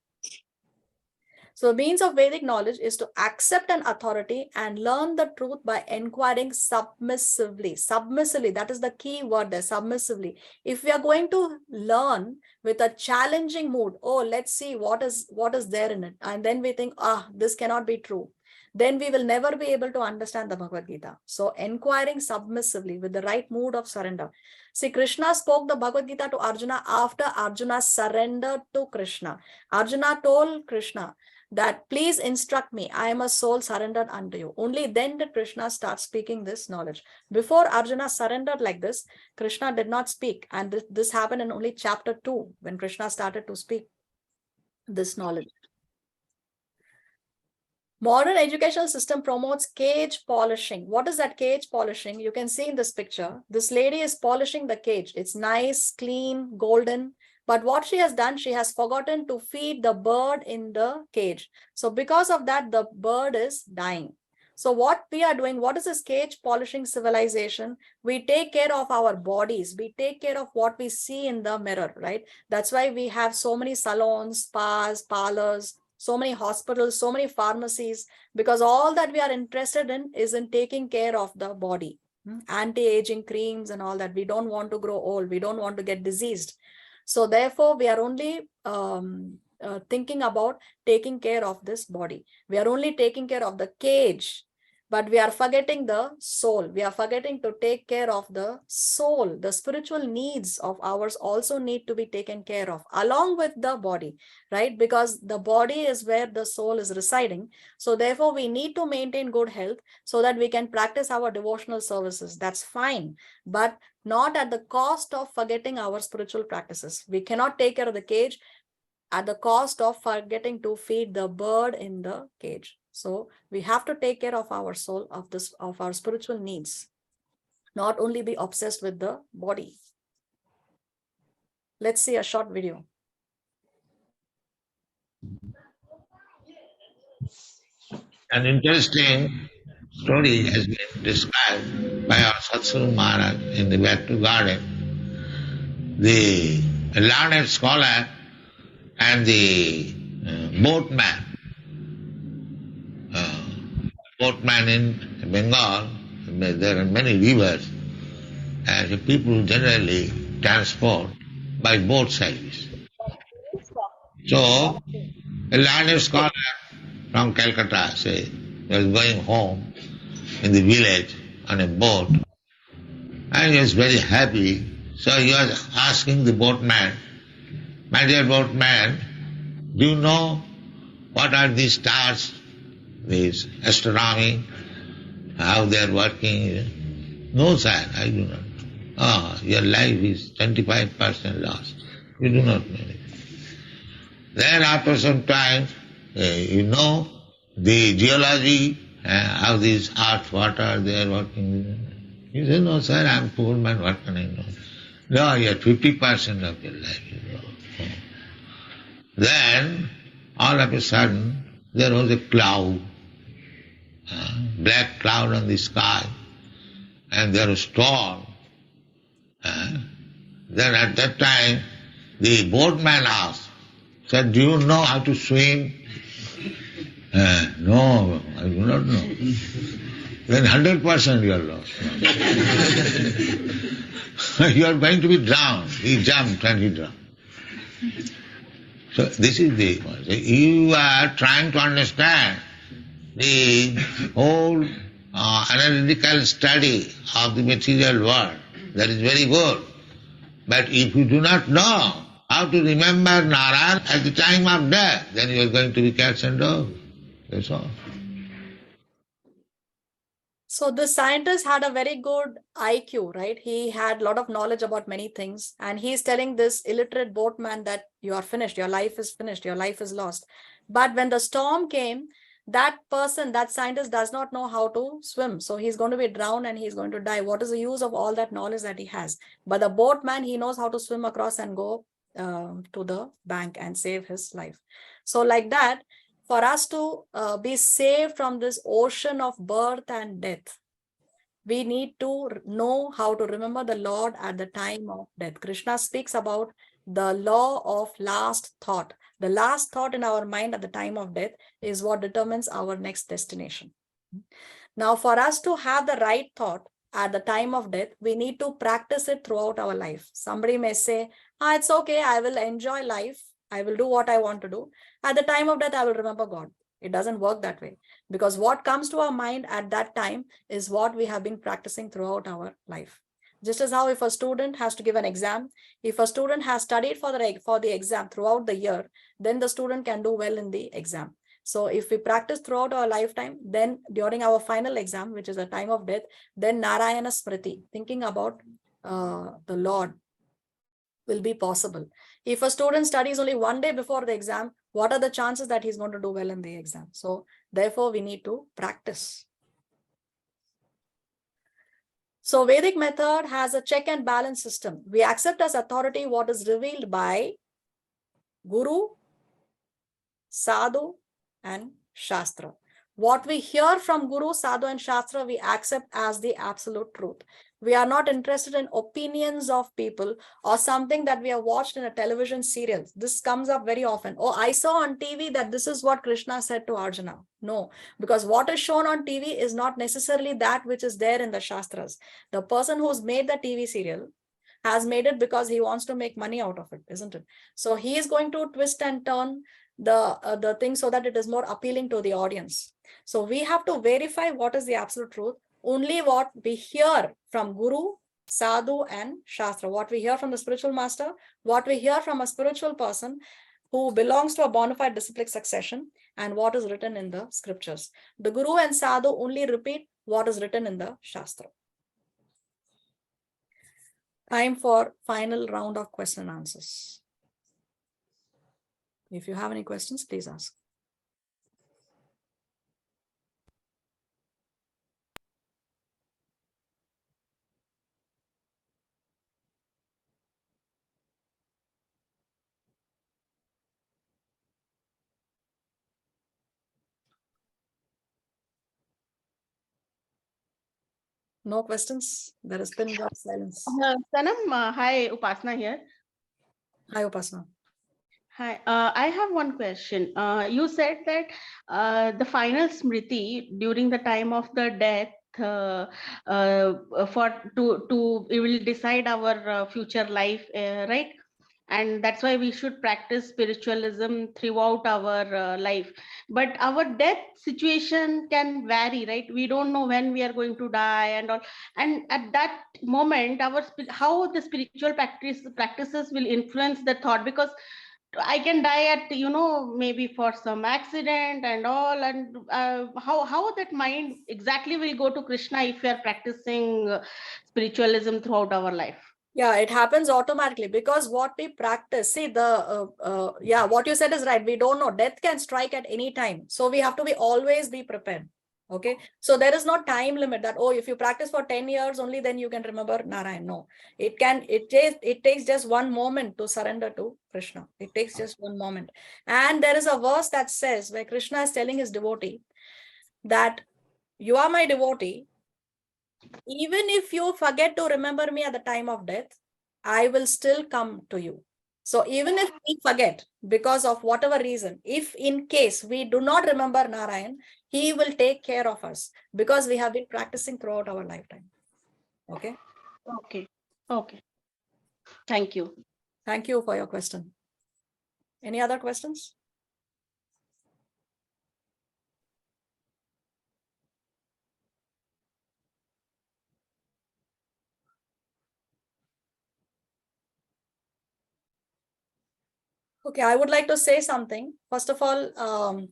A: So the means of Vedic knowledge is to accept an authority and learn the truth by inquiring submissively. Submissively, that is the key word there, submissively. If we are going to learn with a challenging mood, oh, let's see what is there in it, and then we think, this cannot be true, then we will never be able to understand the Bhagavad Gita. So inquiring submissively with the right mood of surrender. See, Krishna spoke the Bhagavad Gita to Arjuna after Arjuna surrendered to Krishna. Arjuna told Krishna that please instruct me, I am a soul surrendered unto you. Only then did Krishna start speaking this knowledge. Before Arjuna surrendered like this, Krishna did not speak. And this happened in only chapter 2 when Krishna started to speak this knowledge. Modern educational system promotes cage polishing. What is that cage polishing? You can see in this picture, this lady is polishing the cage. It's nice, clean, golden. But what she has done, she has forgotten to feed the bird in the cage. So because of that, the bird is dying. So what we are doing, what is this cage polishing civilization? We take care of our bodies. We take care of what we see in the mirror, right? That's why we have so many salons, spas, parlors, so many hospitals, so many pharmacies, because all that we are interested in is in taking care of the body. Anti-aging creams and all that. We don't want to grow old. We don't want to get diseased. So therefore, we are only thinking about taking care of this body. We are only taking care of the cage, but we are forgetting the soul. We are forgetting to take care of the soul. The spiritual needs of ours also need to be taken care of along with the body, right? Because the body is where the soul is residing. So therefore, we need to maintain good health so that we can practice our devotional services. That's fine, but not at the cost of forgetting our spiritual practices. We cannot take care of the cage at the cost of forgetting to feed the bird in the cage. So we have to take care of our soul, of our spiritual needs, not only be obsessed with the body. Let's see a short video.
L: An interesting story has been described by our Satsuru Maharaj in the Bhakti Garden. The learned scholar and the boatman in Bengal, there are many rivers, and the people generally transport by boat service. So, a learned scholar from Calcutta, say, was going home in the village on a boat, and he was very happy. So he was asking the boatman, my dear boatman, do you know what are these stars, these astronomy, how they are working? No, sir, I do not know. Your life is 25% lost. You do not know it. Then after some time, you know the geology, how these earth, water, they are working. He said, no, sir, I am poor man, what can I know? No, you are 50% of your life, you know. Then, all of a sudden, there was a cloud, black cloud on the sky, and there was storm. Then at that time, the boatman asked, said, do you know how to swim? No, I do not know. Then 100% you are lost. You are going to be drowned. He jumped and he drowned. So this is the, you are trying to understand the whole analytical study of the material world. That is very good. But if you do not know how to remember Narayan at the time of death, then you are going to be cats and dogs. That's all.
A: So the scientist had a very good IQ, right? He had a lot of knowledge about many things. And he's telling this illiterate boatman that you are finished, your life is finished, your life is lost. But when the storm came, that person, that scientist does not know how to swim. So he's going to be drowned and he's going to die. What is the use of all that knowledge that he has? But the boatman, he knows how to swim across and go to the bank and save his life. So like that, for us to be saved from this ocean of birth and death, we need to know how to remember the Lord at the time of death. Krishna speaks about the law of last thought. The last thought in our mind at the time of death is what determines our next destination. Now, for us to have the right thought at the time of death, we need to practice it throughout our life. Somebody may say, it's okay, I will enjoy life. I will do what I want to do. At the time of death, I will remember God. It doesn't work that way, because what comes to our mind at that time is what we have been practicing throughout our life. Just as how if a student has to give an exam, if a student has studied for the exam throughout the year, then the student can do well in the exam. So if we practice throughout our lifetime, then during our final exam, which is the time of death, then Narayana Smriti, thinking about the Lord, will be possible. If a student studies only one day before the exam, what are the chances that he's going to do well in the exam? So therefore, we need to practice. So Vedic method has a check and balance system. We accept as authority what is revealed by Guru, Sadhu, and Shastra. What we hear from Guru, Sadhu, and Shastra, we accept as the absolute truth. We are not interested in opinions of people or something that we have watched in a television serial. This comes up very often. Oh, I saw on TV that this is what Krishna said to Arjuna. No, because what is shown on TV is not necessarily that which is there in the Shastras. The person who's made the TV serial has made it because he wants to make money out of it, isn't it? So he is going to twist and turn the thing so that it is more appealing to the audience. So we have to verify what is the absolute truth. Only what we hear from Guru, Sadhu, and Shastra, what we hear from the spiritual master, what we hear from a spiritual person who belongs to a bona fide disciplic succession, and what is written in the scriptures. The Guru and Sadhu only repeat what is written in the Shastra. Time for final round of question and answers. If you have any questions, please ask. No questions? There has been silence.
M: Sanam, hi, Upasna here.
A: Hi, Upasna.
M: Hi, I have one question. You said that the final smriti during the time of the death it will decide our future life, right? And that's why we should practice spiritualism throughout our life. But our death situation can vary, right? We don't know when we are going to die and all. And at that moment, how the spiritual practices will influence the thought, because I can die at, maybe for some accident and all. And how that mind exactly will go to Krishna if we are practicing spiritualism throughout our life?
A: Yeah, it happens automatically because what we practice, see what you said is right. We don't know. Death can strike at any time. So we have to always be prepared. Okay. So there is no time limit that, if you practice for 10 years only, then you can remember Narayan. No, it takes just one moment to surrender to Krishna. It takes just one moment. And there is a verse that says where Krishna is telling his devotee that you are my devotee. Even if you forget to remember me at the time of death, I will still come to you. So even if we forget because of whatever reason, if in case we do not remember Narayan, he will take care of us because we have been practicing throughout our lifetime. Okay?
M: Okay. Thank you.
A: Thank you for your question. Any other questions? Okay, I would like to say something. First of all,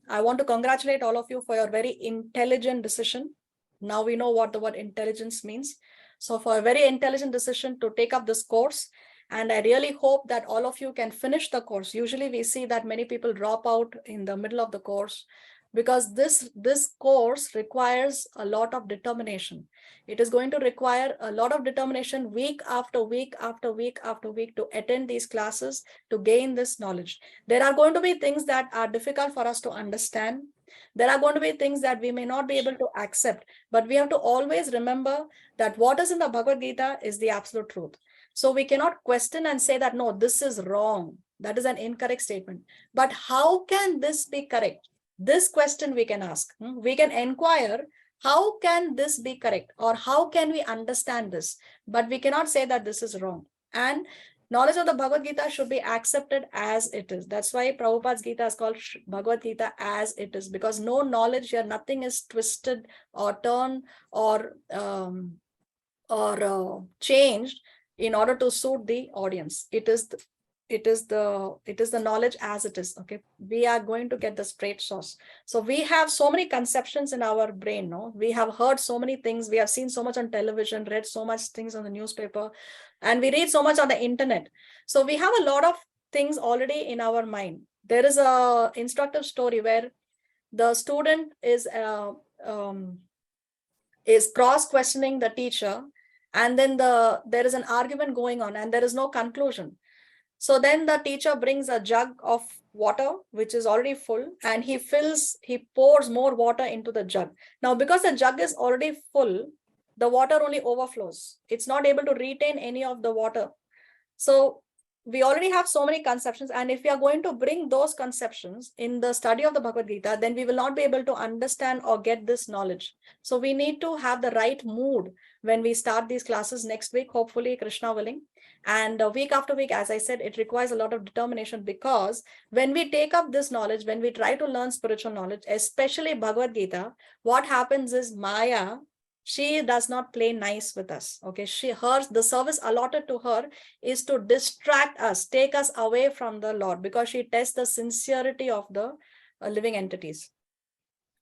A: I want to congratulate all of you for your very intelligent decision. Now we know what the word intelligence means. So for a very intelligent decision to take up this course, and I really hope that all of you can finish the course. Usually we see that many people drop out in the middle of the course because this course requires a lot of determination. It is going to require a lot of determination week after week after week after week to attend these classes, to gain this knowledge. There are going to be things that are difficult for us to understand. There are going to be things that we may not be able to accept, but we have to always remember that what is in the Bhagavad Gita is the absolute truth. So we cannot question and say that, no, this is wrong. That is an incorrect statement. But how can this be correct? This question we can ask. We can inquire, how can this be correct? Or how can we understand this? But we cannot say that this is wrong. And knowledge of the Bhagavad Gita should be accepted as it is. That's why Prabhupada's Gita is called Bhagavad Gita as it is, because no knowledge here, nothing is twisted or turned or changed in order to suit the audience. It is the knowledge as it is. Okay, we are going to get the straight source. So we have so many conceptions in our brain. No, we have heard so many things. We have seen so much on television, read so much things on the newspaper, and we read so much on the internet. So we have a lot of things already in our mind. There is a instructive story where the student is cross-questioning the teacher, and then there is an argument going on and there is no conclusion. So then the teacher brings a jug of water, which is already full, and he pours more water into the jug. Now, because the jug is already full, the water only overflows. It's not able to retain any of the water. So we already have so many conceptions, and if we are going to bring those conceptions in the study of the Bhagavad Gita, then we will not be able to understand or get this knowledge. So we need to have the right mood when we start these classes next week, hopefully Krishna willing. And week after week, as I said, it requires a lot of determination, because when we take up this knowledge, when we try to learn spiritual knowledge, especially Bhagavad Gita, what happens is Maya, she does not play nice with us. Okay, the service allotted to her is to distract us, take us away from the Lord, because she tests the sincerity of the living entities.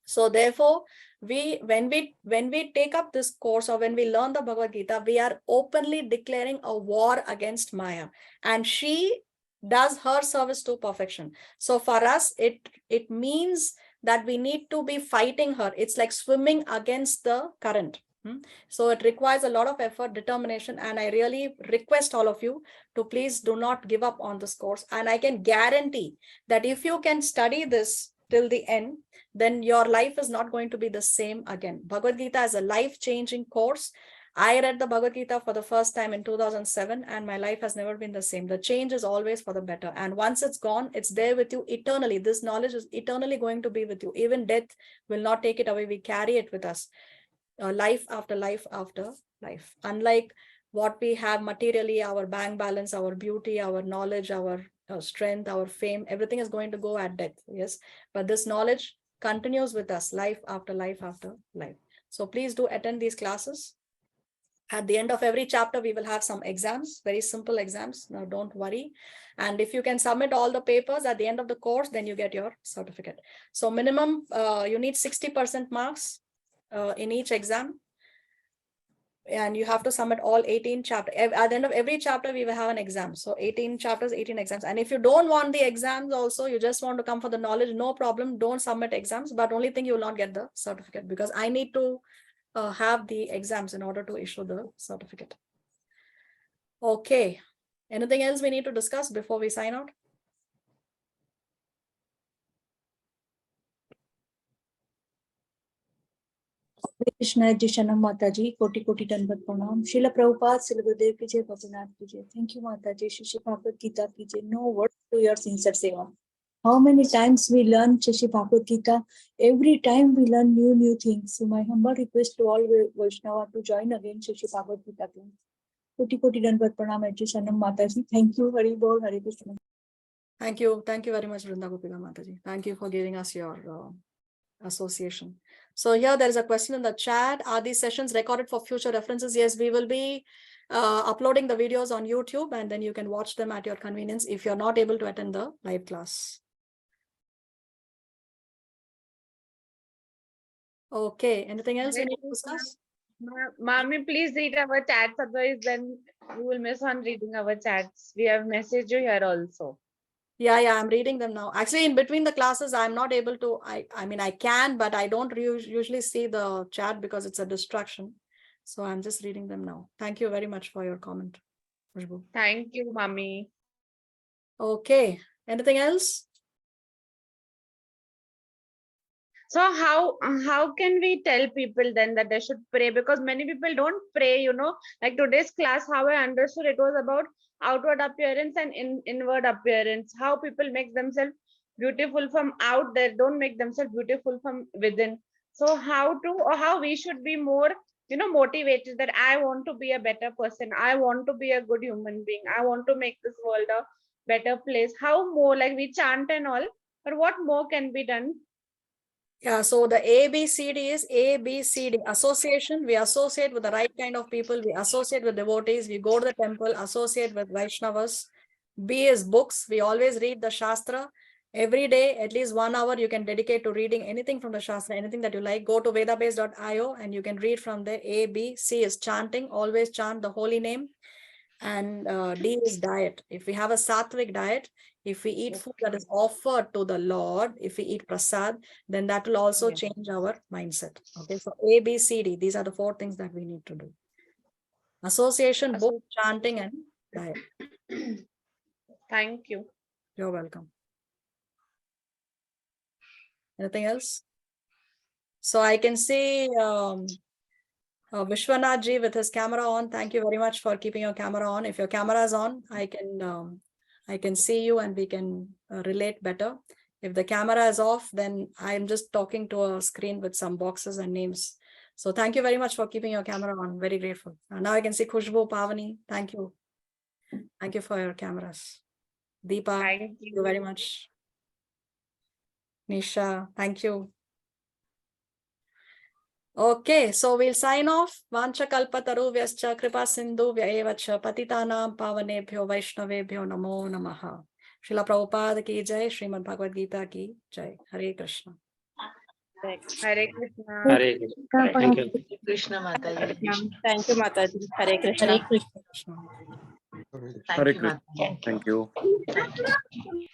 A: So therefore, when we take up this course, or when we learn the Bhagavad Gita, we are openly declaring a war against Maya, and she does her service to perfection. So for us, it means that we need to be fighting her. It's like swimming against the current. So it requires a lot of effort, determination, and I really request all of you to please do not give up on this course. And I can guarantee that if you can study this till the end, then your life is not going to be the same again. Bhagavad Gita is a life-changing course. I read the Bhagavad Gita for the first time in 2007, and my life has never been the same. The change is always for the better. And once it's gone, it's there with you eternally. This knowledge is eternally going to be with you. Even death will not take it away. We carry it with us. Life after life after life. Unlike what we have materially, our bank balance, our beauty, our knowledge, our strength, our fame, everything is going to go at death. Yes, but this knowledge continues with us life after life after life. So please do attend these classes. At the end of every chapter, we will have some exams, very simple exams. Now, don't worry. And if you can submit all the papers at the end of the course, then you get your certificate. So minimum, you need 60% marks in each exam, and you have to submit all 18 chapters. At the end of every chapter, we will have an exam. So 18 chapters, 18 exams. And if you don't want the exams also, you just want to come for the knowledge, no problem, don't submit exams. But only thing, you will not get the certificate, because I need to have the exams in order to issue the certificate. Okay, anything else we need to discuss before we sign out?
I: Krishna Ji, Shanam Mataji, Koti Koti Dandat Pranam. Srila Prabhupada, Srila Gurudev ki jai, Bhagavath ki jai. Thank you, Mataji. Shri Bhagavad Gita ki jai. No words to your sincere seva. How many times we learn Shri Bhagavad Gita? Every time we learn new things. So my humble request to all Vaishnava to join again Shri Bhagavad Gita class. Koti Koti Dandat Pranam, Shanam Mataji. Thank you. Hari Bol, Hari Krishna.
A: Thank you. Thank you very much, Vrinda Gopika Mataji. Thank you for giving us your association. So here there is a question in the chat. Are these sessions recorded for future references? Yes, we will be uploading the videos on YouTube, and then you can watch them at your convenience if you're not able to attend the live class. Okay, anything else we need to discuss?
N: Mommy, please read our chats, otherwise then we will miss on reading our chats. We have messaged you here also.
A: Yeah, I'm reading them now. Actually, in between the classes, I'm not able to, I mean, I can, but I don't usually see the chat because it's a distraction. So I'm just reading them now. Thank you very much for your comment, Khushbu.
N: Thank you, Mommy.
A: Okay, anything else?
N: So how can we tell people then that they should pray? Because many people don't pray, you know, like today's class, how I understood it was about outward appearance and inward appearance, how people make themselves beautiful from out there, don't make themselves beautiful from within. So how we should be more, you know, motivated that I want to be a better person, I want to be a good human being, I want to make this world a better place. How more, like we chant and all, but what more can be done?
A: Yeah, so the ABCD is ABCD association. We associate with the right kind of people. We associate with devotees. We go to the temple, associate with Vaishnavas. B is books. We always read the Shastra. Every day, at least 1 hour, you can dedicate to reading anything from the Shastra, anything that you like. Go to vedabase.io and you can read from there. A, B, C is chanting. Always chant the holy name. And D is diet. If we have a sattvic diet, if we eat food that is offered to the Lord, if we eat prasad, then that will also change our mindset. Okay, so A, B, C, D, these are the 4 things that we need to do. Association, book, chanting, and diet.
N: Thank you.
A: You're welcome. Anything else? So I can see Vishwanath ji with his camera on. Thank you very much for keeping your camera on. If your camera is on, I can see you and we can relate better. If the camera is off, then I'm just talking to a screen with some boxes and names. So thank you very much for keeping your camera on. Very grateful. Now I can see Khushbu, Pavani. Thank you. Thank you for your cameras. Deepa, thank you very much. Nisha, thank you. Okay, so we'll sign off. Vancha kalpataruvyaschа kripa sindhuvya evacha patitanam pavanebhyo vaishnavebhyo namo namaha. Srila Prabhupada ki jai, Srimad Bhagavad Gita ki jai. Hare Krishna.
N: Hare Krishna.
K: Hare Krishna. Thank you.
E: Krishna Mataji.
M: Thank you, Mataji. Hare Krishna.
I: Hare Krishna.
E: Thank you, Mataji.
K: Thank you.
E: Thank you.